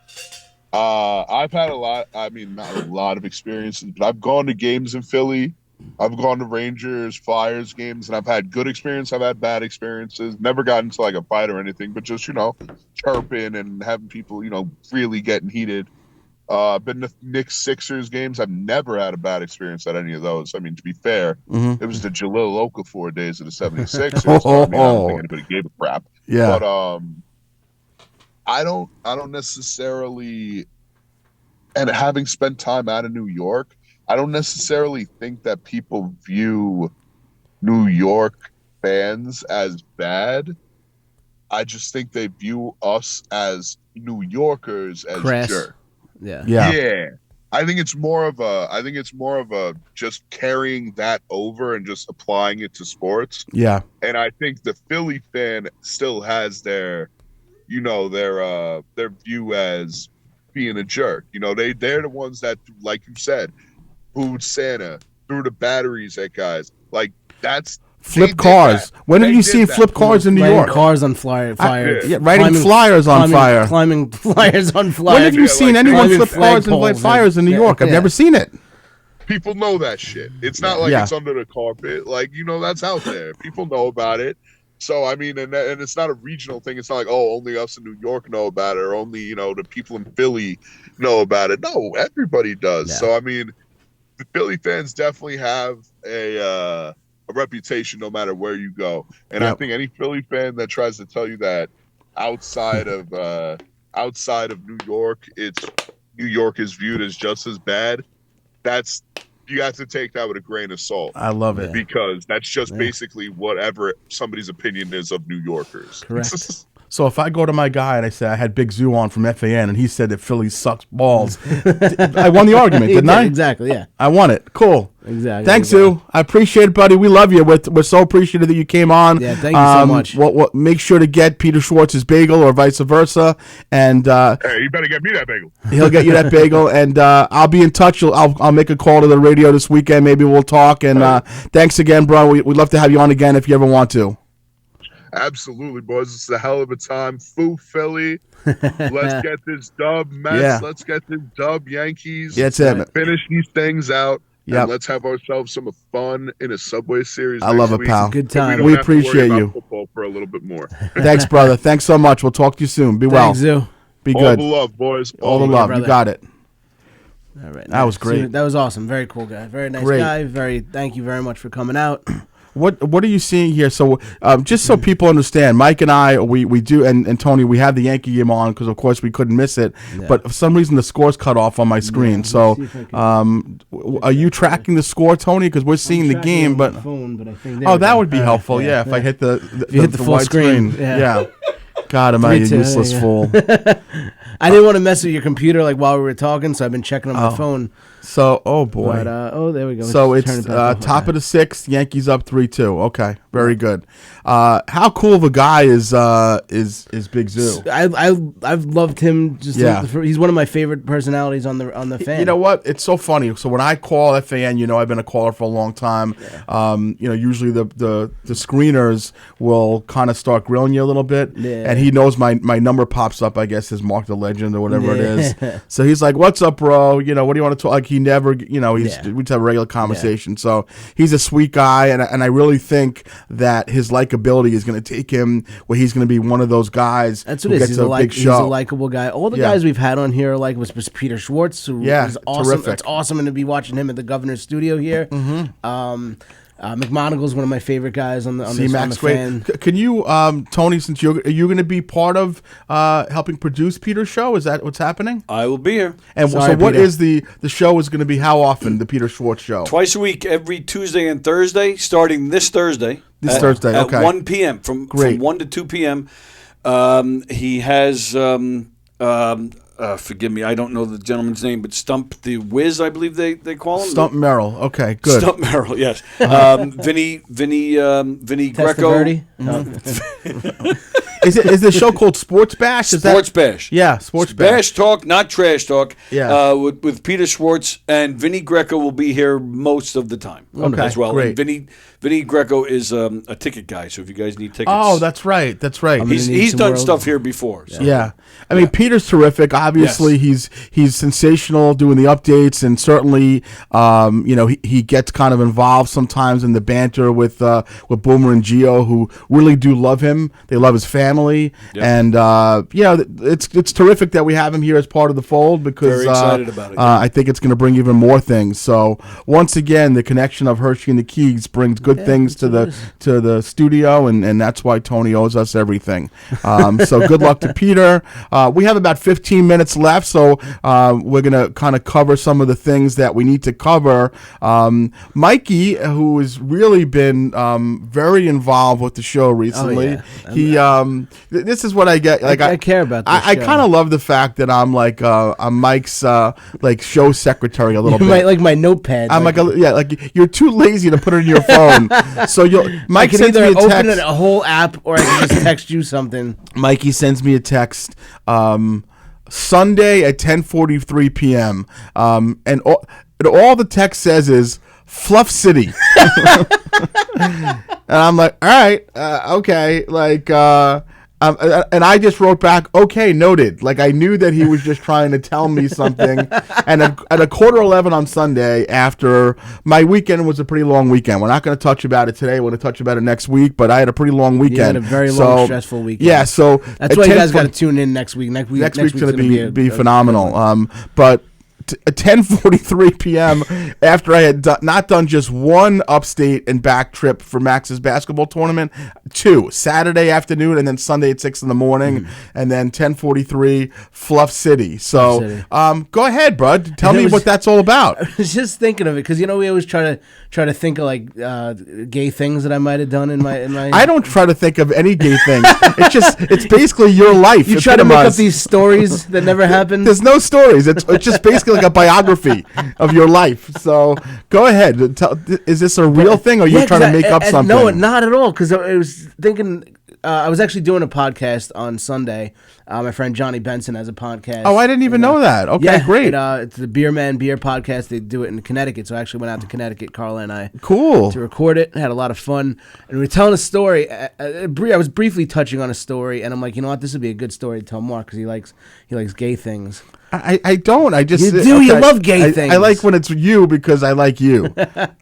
I've had not a lot of experiences, but I've gone to games in Philly. I've gone to Rangers, Flyers games, and I've had good experience. I've had bad experiences. Never gotten into like a fight or anything, but just, chirping and having people, really getting heated. I've been to Knicks Sixers games. I've never had a bad experience at any of those. I mean, to be fair, It was the Jalil Okafor days of the 76ers. So, I don't think anybody gave a crap. Yeah. But I don't necessarily, and having spent time out of New York, I don't necessarily think that people view New York fans as bad. I just think they view us as New Yorkers as jerks. Yeah. I think it's more of a just carrying that over and just applying it to sports. Yeah. And I think the Philly fan still has their view as being a jerk. They're the ones that, like you said, booed Santa, threw the batteries at guys. Like, that's flip cars. When have you seen flip cars in New York? Cars on fire. Writing flyers on fire. Climbing flyers on fire. When have you seen anyone flip cars and light fires in New York? I've never seen it. People know that shit. It's not like it's under the carpet. Like, that's out there. People know about it. So, I mean, and it's not a regional thing. It's not like, only us in New York know about it, or only, the people in Philly know about it. No, everybody does. Yeah. So, I mean, the Philly fans definitely have a reputation no matter where you go. And I think any Philly fan that tries to tell you that outside of New York, New York is viewed as just as bad. You have to take that with a grain of salt. I love it. Because that's just basically whatever somebody's opinion is of New Yorkers. Correct. So if I go to my guy and I say I had Big Zoo on from FAN and he said that Philly sucks balls, I won the argument, didn't I? Exactly, yeah. I won it. Cool. Exactly. Thanks, Zoo. I appreciate it, buddy. We love you. We're so appreciative that you came on. Yeah, thank you so much. Make sure to get Peter Schwartz's bagel or vice versa. And hey, you better get me that bagel. He'll get you that bagel. And I'll be in touch. I'll make a call to the radio this weekend. Maybe we'll talk. And thanks again, bro. We'd love to have you on again if you ever want to. Absolutely, boys. It's a hell of a time. Foo Philly. Let's get this dub, Mets. Yeah. Let's get this dub, Yankees. Yeah, that's it. Finish these things out. Yep. And let's have ourselves some fun in a Subway Series. I love it, week. pal. Good time. We appreciate you. Football for a little bit more. Thanks, brother. Thanks so much. We'll talk to you soon. Be well. Thanks, Zoo. Be All good. the love, boys. All the love. You got it. All right, That was great. That was awesome. Very cool guy. Very nice guy. Thank you very much for coming out. What are you seeing here? So just so people understand, Mike and I, we do, and Tony, we had the Yankee game on because, of course, we couldn't miss it. Yeah. But for some reason, the score's cut off on my screen. Yeah, so are you tracking the score, Tony? Because we're seeing the game. But, phone, but I think that would be helpful, if I hit the full screen. Yeah. God, am I a useless fool. I didn't want to mess with your computer while we were talking, so I've been checking on my phone. So, oh boy. But, there we go. So it's top of the sixth, Yankees up 3-2. Okay, very good. How cool of a guy is Big Zoo? I've loved him. He's one of my favorite personalities on the fan. You know what? It's so funny. So when I call FAN, I've been a caller for a long time. Yeah. Usually the screeners will kind of start grilling you a little bit, and he knows my number pops up. I guess is Mark the Legend or whatever it is. So he's like, "What's up, bro? What do you want to talk?" He never, we just have a regular conversation. Yeah. So he's a sweet guy, and I really think that his likability is going to take him where he's going to be one of those guys. That's what it is. He's a likable guy. All the guys we've had on here was Peter Schwartz, who is awesome. Terrific. It's awesome to be watching him at the Governor's studio here. Mm-hmm. McMonagle's one of my favorite guys on the fan. Can you, Tony, since are you going to be part of helping produce Peter's show? Is that what's happening? I will be here. And so what is the show is going to be how often, the Peter Schwartz show? Twice a week, every Tuesday and Thursday, starting this Thursday. Thursday, okay. At 1 p.m. From 1 to 2 p.m. He has... forgive me, I don't know the gentleman's name, but Stump the Wiz, I believe they call him. Stump Merrill. Okay, good. Stump Merrill, yes. Vinny Greco. Is the show called Sports Bash? Sports Bash. Yeah, Sports Bash. Bash talk, not trash talk. Yeah. With Peter Schwartz, and Vinny Greco will be here most of the time as well. Great. And Vinny Greco is a ticket guy, so if you guys need tickets. Oh, that's right. He's done stuff here before. So. Yeah. I mean, Peter's terrific. Obviously, he's sensational doing the updates, and certainly, he gets kind of involved sometimes in the banter with Boomer and Gio, who really do love him. They love his family, and it's terrific that we have him here as part of the fold because very excited about it. I think it's going to bring even more things. So once again, the connection of Herschy and the Keegs brings good things to the studio, and that's why Tony owes us everything. So good luck to Peter. We have about 15 minutes left, so we're going to kind of cover some of the things that we need to cover. Mikey, who has really been very involved with the show recently, this is what I get. I care about this I kind of love the fact that I'm I'm Mike's show secretary a little bit. Like my notepad. I'm you're too lazy to put it in your phone. So Mike sends me a text. Open a whole app, or I can just text you something. Mikey sends me a text Sunday at 10:43 p.m. And all the text says is Fluff City. And I'm like, all right, okay, and I just wrote back, okay, noted. I knew that he was just trying to tell me something. And at 11:15 on Sunday, after my weekend was a pretty long weekend. We're not going to touch about it today. We're going to touch about it next week. But I had a pretty long weekend. You had a very long, stressful weekend. Yeah, so that's why you guys got to tune in next week. Next week's going to be phenomenal. But at 10:43 p.m. after I had not done just one upstate and back trip for Max's basketball tournament, 2 Saturday afternoon and then Sunday at 6 in the morning, and then 10:43 Fluff City. So go ahead, bud. Tell me what that's all about. I was just thinking of it because we always try to think of like gay things that I might have done in my. I don't try to think of any gay thing. It's basically your life. You try to make up these stories that never happened. There's no stories. It's just basically like a biography of your life. So go ahead. Is this a real thing, or are you trying to make up something? No, not at all. Because I was thinking, I was actually doing a podcast on Sunday. My friend Johnny Benson has a podcast. Oh, I didn't even know that. Okay, great. It's the Beer Man Beer podcast. They do it in Connecticut. So I actually went out to Connecticut, Carla and I. Cool. To record it. Had a lot of fun. And we were telling a story. I was briefly touching on a story, and I'm like, you know what? This would be a good story to tell Mark because he likes gay things. I don't. I just... You do. Okay. You love gay things. I like when it's you because I like you.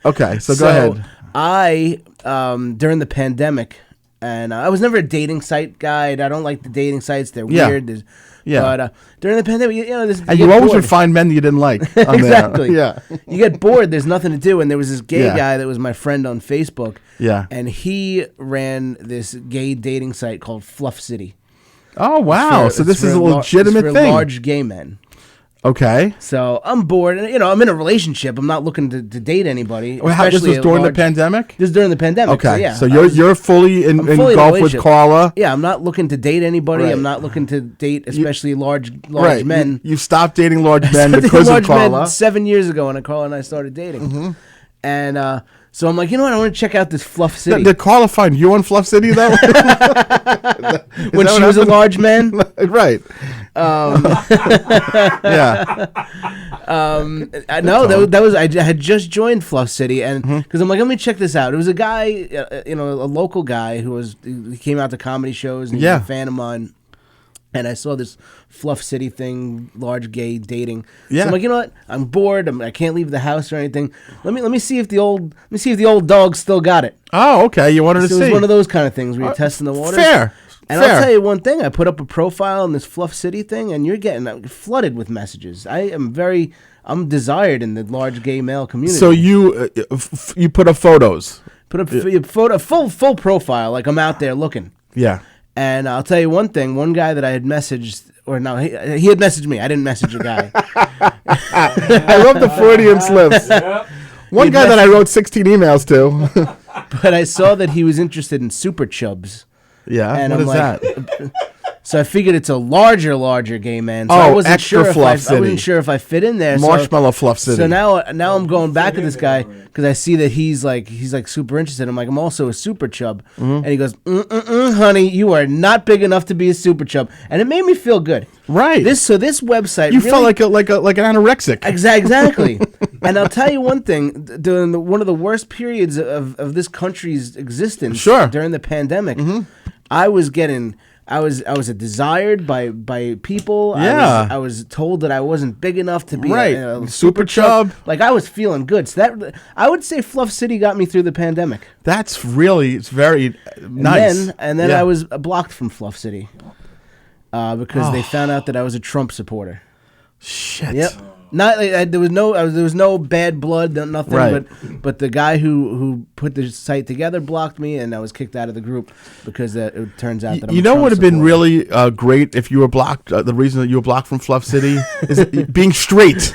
Okay, so go ahead. I, during the pandemic... And I was never a dating site guy. I don't like the dating sites. They're weird. But during the pandemic, you always would find men you didn't like. Exactly. Yeah. You get bored. There's nothing to do. And there was this gay guy that was my friend on Facebook. Yeah. And he ran this gay dating site called Fluff City. Oh, wow. So this is a legitimate thing. For large gay men. Okay. So I'm bored, and I'm in a relationship. I'm not looking to date anybody. This was during the pandemic? This is during the pandemic. Okay. So you're fully engulfed with Carla. Yeah, I'm not looking to date anybody. Right. I'm not looking to date especially large men. You stopped dating large men because of large Carla. Men 7 years ago when Carla and I started dating. And so I'm like, you know what? I want to check out this Fluff City. Did Carla find you on Fluff City though? When she was a large man, right? Yeah. That was I had just joined Fluff City, and because I'm like, let me check this out. It was a guy, a local guy he came out to comedy shows, and he was a fan of mine. And I saw this Fluff City thing, large gay dating. Yeah. So I'm like, you know what? I'm bored. I can't leave the house or anything. Let me see if the old dog still got it. Oh, okay. You wanted to see. It was one of those kind of things where you're testing the waters. Fair. And I'll tell you one thing. I put up a profile on this Fluff City thing, and you're getting flooded with messages. I'm desired in the large gay male community. So you put up photos. Put up a full profile, like I'm out there looking. Yeah. And I'll tell you one thing. One guy that I had messaged, or no, he had messaged me. I didn't message a guy. I love the Freudian slips. One guy that I wrote 16 emails to. But I saw that he was interested in Super Chubs. Yeah, and what is that? So I figured it's a larger gay man. So I wasn't sure if I wasn't sure if I fit in there. Marshmallow Fluff City. So now I'm going back to this guy because I see that he's like super interested. I'm like, I'm also a super chub, and he goes, honey, you are not big enough to be a super chub, and it made me feel good. Right. This website. You really, felt like an anorexic. Exactly. And I'll tell you one thing: during one of the worst periods of this country's existence, during the pandemic, I was desired by people. Yeah. I was told that I wasn't big enough to be a super chub. Like I was feeling good. So that I would say Fluff City got me through the pandemic. It's very nice. And then I was blocked from Fluff City because they found out that I was a Trump supporter. Shit. Yep. Not there was no bad blood, nothing. Right. But the guy who put the site together blocked me, and I was kicked out of the group because it turns out that I'm a would have been really great if you were blocked. The reason that you were blocked from Fluff City is being straight.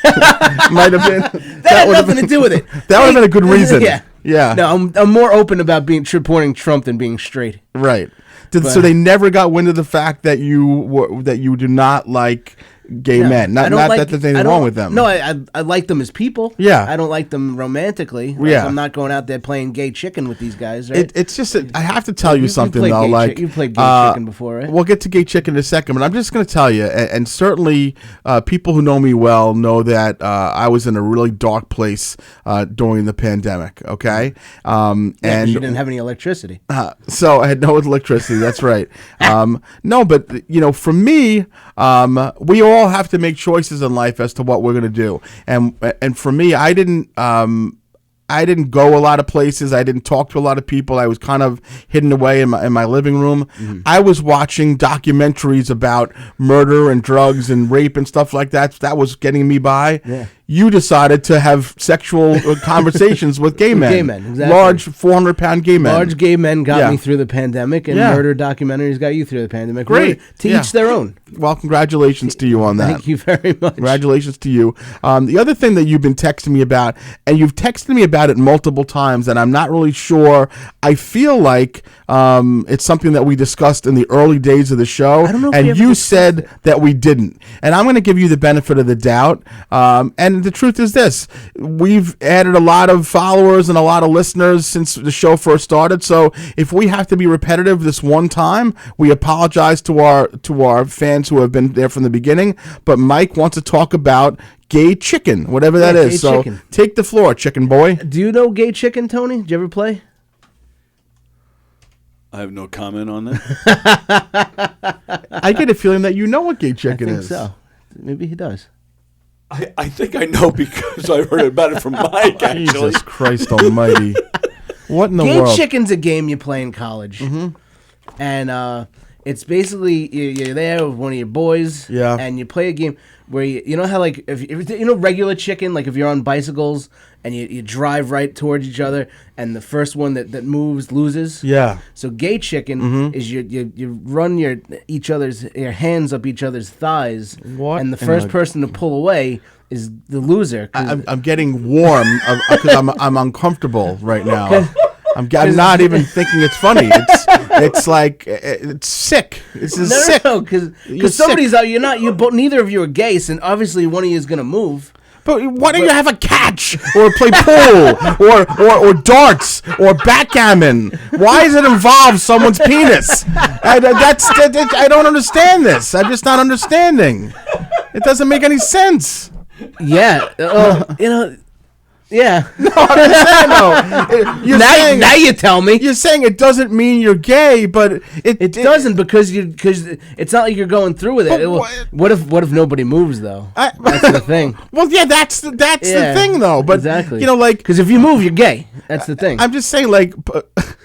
Might have been. That had nothing to do with it. That would have been a good reason. Yeah. No, I'm more open about supporting Trump than being straight. Right. So they never got wind of the fact that you do not like gay men. Not that there's anything wrong with them. No, I like them as people. Yeah. I don't like them romantically. Yeah. I'm not going out there playing gay chicken with these guys, right? It's just I have to tell you something though. You've played gay chicken before, right? We'll get to gay chicken in a second, but I'm just going to tell you, and certainly people who know me well know that I was in a really dark place during the pandemic. Okay, and you didn't have any electricity, so I had no electricity. That's right. No, but for me, we all have to make choices in life as to what we're going to do, and for me, I didn't I didn't go a lot of places. I didn't talk to a lot of people. I was kind of hidden away in my living room. Mm-hmm. I was watching documentaries about murder and drugs and rape and stuff like that. That was getting me by. Yeah. You decided to have sexual conversations with gay men. Gay men, exactly. Large 400-pound gay men. Large gay men got me through the pandemic, and murder documentaries got you through the pandemic. Great. To each their own. Well, congratulations to you on that. Thank you very much. Congratulations to you. The other thing that you've been texting me about, and you've texted me about it multiple times, and I'm not really sure. I feel like it's something that we discussed in the early days of the show, I don't know if and you said that we didn't. And I'm going to give you the benefit of the doubt. And the truth is this: we've added a lot of followers and a lot of listeners since the show first started. So if we have to be repetitive this one time, we apologize to our fans who have been there from the beginning. But Mike wants to talk about gay chicken, whatever that is. So chicken. Take the floor, chicken boy. Do you know gay chicken, Tony? Did you ever play? I have no comment on that. I get a feeling that you know what gay chicken is. I think so. Maybe he does. I think I know because I heard about it from Mike, actually. Jesus Christ almighty. What in the world? Gay chicken's a game you play in college. Mm-hmm. And it's basically you're there with one of your boys, and you play a game where you know how like if you know regular chicken, like if you're on bicycles and you drive right towards each other, and the first one that moves loses. Yeah. So gay chicken is you run your hands up each other's thighs, and the first person to pull away is the loser. I'm getting warm because I'm uncomfortable right now. I'm not even thinking it's funny. It's like it's sick. This is sick. No, because somebody's out. Neither of you are gay, and obviously one of you is gonna move. But why don't you have a catch or play pool or darts or backgammon? Why does it involve someone's penis? I don't understand this. I'm just not understanding. It doesn't make any sense. Yeah. Yeah. No, I'm just saying, now you tell me. You're saying it doesn't mean you're gay, but it doesn't because it's not like you're going through with it. What if nobody moves though? That's the thing. Well, yeah, that's the thing though. But exactly, because if you move, you're gay. That's the thing. I'm just saying,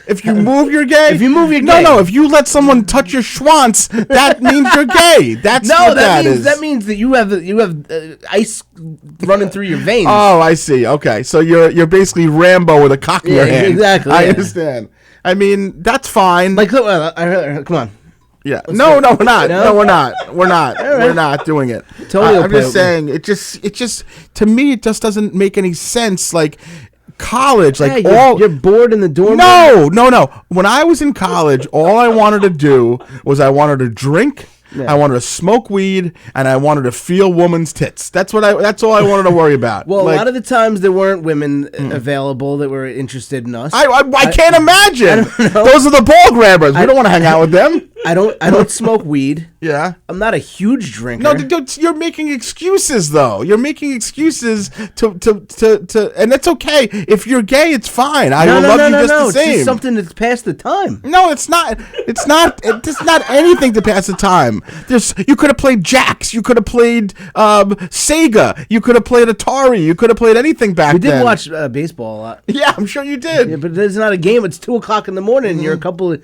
if you move, you're gay. If you move, you're gay. No. If you let someone touch your schwanz, that means you're gay. That's what that is. That means that you have ice running through your veins. Oh, I see. Okay, so you're basically Rambo with a cock in your hand. Exactly. I understand. I mean, that's fine. Like, come on. Yeah. No, we're not. No, we're not. We're not. Right. We're not doing it. Totally. I'm just saying. It just to me, it just doesn't make any sense. Like college, like you're bored in the dorm. No. When I was in college, all I wanted to do was I wanted to drink. Yeah. I wanted to smoke weed, and I wanted to feel women's tits. That's all I wanted to worry about. Well, a lot of the times there weren't women available that were interested in us. I can't imagine. Those are the ball grabbers. We don't want to hang out with them. I don't smoke weed. Yeah. I'm not a huge drinker. No, you're making excuses though. You're making excuses to and that's okay. If you're gay, it's fine. I will love you just the same. It's just something that's past the time. No, it's not. It's not anything to pass the time. You could have played Jax. You could have played Sega. You could have played Atari. You could have played anything back then. We did watch baseball a lot. Yeah, I'm sure you did. Yeah, but it's not a game. It's 2:00 in the morning. And you're a couple of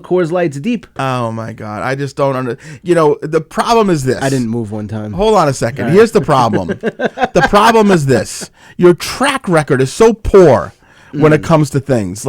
Coors Lights deep. Oh my God! I just don't understand. The problem is this. I didn't move one time. Hold on a second. Right. Here's the problem. The problem is this. Your track record is so poor when it comes to things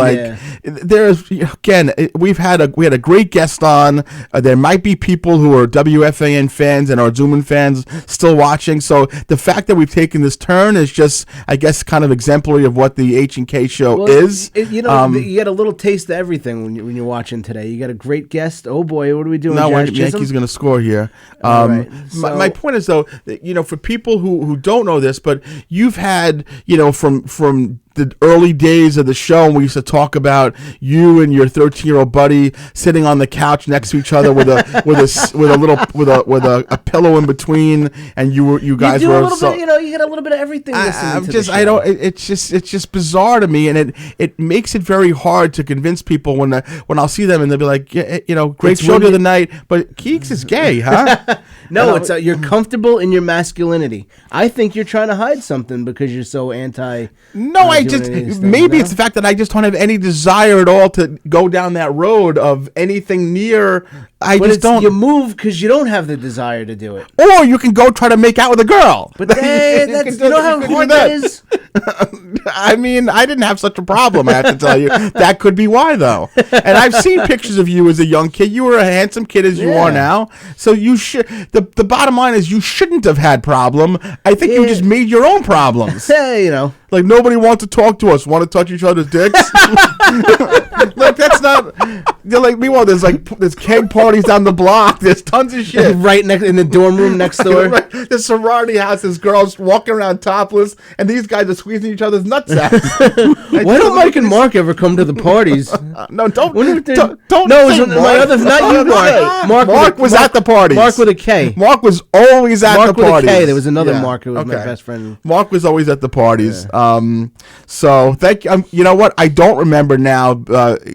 there's again we had a great guest on. There might be people who are WFAN fans and are Zoomin fans still watching. So the fact that we've taken this turn is just, I guess, kind of exemplary of what the H&K show is. You get a little taste of everything when you're watching today. You got a great guest. Oh boy, what are we doing? No, Yankees going to score here. Right. So, my point is though, for people who don't know this, but you've had from the early days of the show, and we used to talk about you and your 13-year-old buddy sitting on the couch next to each other with a pillow in between, and you guys were bit, you get a little bit of everything. It's just bizarre to me, and it makes it very hard to convince people when I'll see them and they'll be like, great show the other night, but Keegs is gay, huh? No, it's you're comfortable in your masculinity. I think you're trying to hide something because you're so anti. No, I maybe it's the fact that I just don't have any desire at all to go down that road of anything near. You move because you don't have the desire to do it. Or you can go try to make out with a girl. But you know how hard that is? I mean, I didn't have such a problem, I have to tell you. That could be why, though. And I've seen pictures of you as a young kid. You were a handsome kid as you are now. So you should. The bottom line is you shouldn't have had problem. I think you just made your own problems. You know. Like, nobody wants to talk to us. Want to touch each other's dicks? Like, that's not. Like, meanwhile, there's keg parties down the block. There's tons of shit. Right next in the dorm room next door. Right. The sorority house, there's girls walking around topless, and these guys are squeezing each other's nutsacks. Why don't Mike and Mark ever come to the parties? No, don't. No, it was my other. Not you, Mark. Mark was at the parties. Mark with a K. Mark was always at the parties. Mark with a K. There was another Mark who was my best friend. Mark was always at the parties. So thank you. You know what? I don't remember now.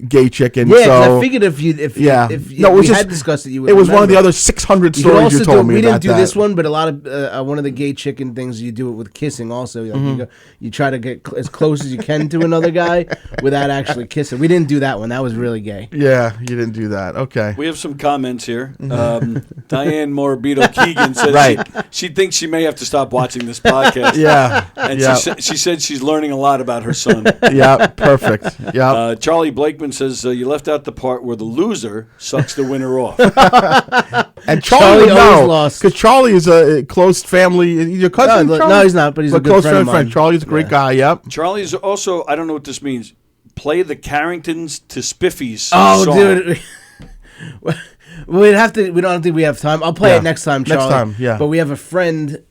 Gay chicken. Yeah, so I figured if we had discussed it, you would. It was one of the other 600 stories you told me about. We didn't do this one, but a lot of one of the gay chicken things you do it with kissing. Also, like you try to get as close as you can to another guy without actually kissing. We didn't do that one. That was really gay. Yeah, you didn't do that. Okay. We have some comments here. Diane Morabito Keegan says she thinks she may have to stop watching this podcast. Yeah. And she said she's learning a lot about her son. Yeah, perfect. Yeah. Charlie Blakeman says you left out the part where the loser sucks the winner off. And Charlie always lost. Because Charlie is a close family. Your cousin? No, he's not, but he's a good close friend of mine. Charlie's a great guy, yep. Charlie's also, I don't know what this means, play the Carringtons to Spiffy's song. Dude. We don't think we have time. I'll play it next time, Charlie. Next time, yeah. But we have a friend.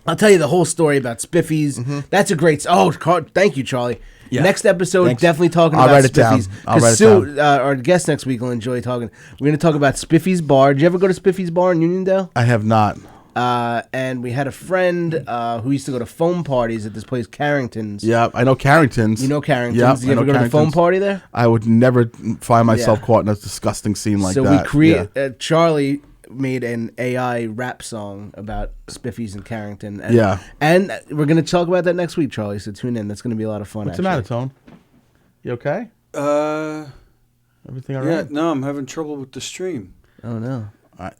I'll tell you the whole story about Spiffy's. That's a great. Thank you, Charlie. Yeah. Next episode, definitely talking about Spiffy's. I'll write it down. Our guest next week will enjoy talking. We're going to talk about Spiffy's Bar. Did you ever go to Spiffy's Bar in Uniondale? I have not. And we had a friend who used to go to foam parties at this place, Carrington's. Yeah, I know Carrington's. You know Carrington's? Yep, Did you ever go to the foam party there? I would never find myself caught in a disgusting scene like that. So we create. Charlie made an AI rap song about Spiffy's and Carrington. And we're going to talk about that next week, Charlie, so tune in. That's going to be a lot of fun. What's the matter, Tone? You okay? Everything all right? Yeah, no, I'm having trouble with the stream. Oh, no.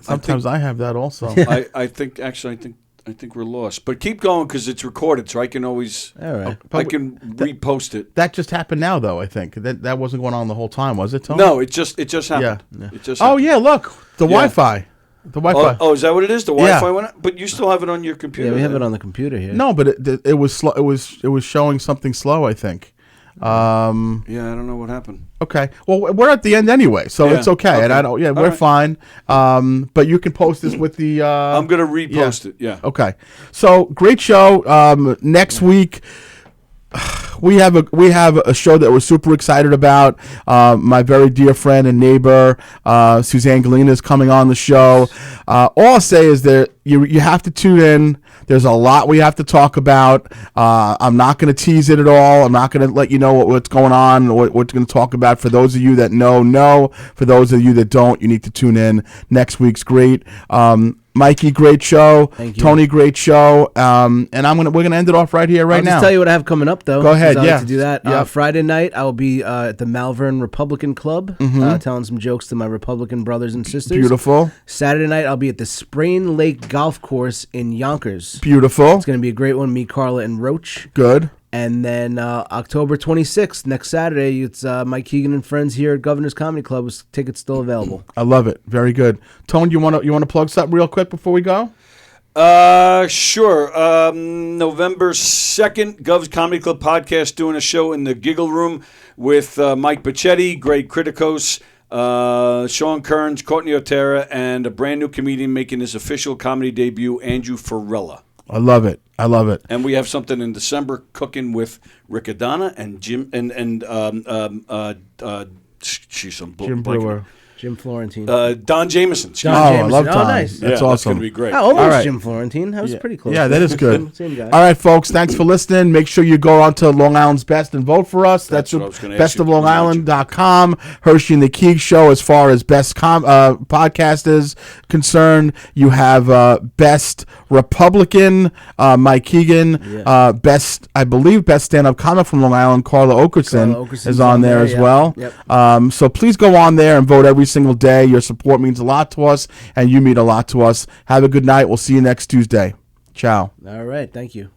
Sometimes I have that also. I think we're lost. But keep going because it's recorded, so I can always I can repost it. That just happened now, though, I think. That wasn't going on the whole time, was it, Tony? No, it just happened. Yeah. It just happened. Yeah, look. The Wi-Fi. The Wi-Fi. Oh, is that what it is? The Wi-Fi went out? But you still have it on your computer. Yeah, we have it on the computer here. No, but it was slow. It was showing something slow, I think. Yeah, I don't know what happened. Okay. Well, we're at the end anyway, so it's okay. And I don't. Yeah, we're fine. But you can post this with the. I'm gonna repost it. Yeah. Okay. So great show. Next week. We have a show that we're super excited about. My very dear friend and neighbor Suzanne Galena is coming on the show. All I'll say is that you have to tune in. There's a lot we have to talk about. I'm not going to tease it at all. I'm not going to let you know what's going on, what we're going to talk about. For those of you that know. For those of you that don't, you need to tune in. Next week's great. Mikey, great show. Thank you. Tony, great show. And we're gonna end it off right here, I'll now. just tell you what I have coming up, though. Go ahead. I Yeah. like to do that. Friday night, I will be at the Malvern Republican Club, telling some jokes to my Republican brothers and sisters. Beautiful. Saturday night, I'll be at the Sprain Lake Golf Course in Yonkers. Beautiful. It's gonna be a great one. Me, Carla, and Roach. Good. And then October 26th, next Saturday, it's Mike Keegan and friends here at Governor's Comedy Club. Tickets still available. I love it. Very good. Tone, you want to plug something real quick before we go? Sure. November 2nd, Gov's Comedy Club podcast doing a show in the Giggle Room with Mike Bacchetti, Greg Kritikos, Sean Kearns, Courtney Otera, and a brand new comedian making his official comedy debut, Andrew Farella. I love it. And we have something in December cooking with Rick Adana and Jim and Jim Brewer. Jim Florentine. Don Jameson. Don I Jameson. love Don. Nice. That's That's awesome. going to be great. Almost All right. Jim Florentine. That was pretty close. Yeah, that is good. Same guy. All right, folks. Thanks for listening. Make sure you go on to Long Island's Best and vote for us. That's what I was gonna ask you. bestoflongisland.com. Hershey and the Keegs Show. As far as best podcast is concerned, you have Best Republican, Mike Keegan. Best stand-up comic from Long Island, Carla Okerson is on there as well. Yep. So please go on there and vote every single day. Your support means a lot to us, and you mean a lot to us. Have a good night. We'll see you next Tuesday. Ciao. All right. Thank you.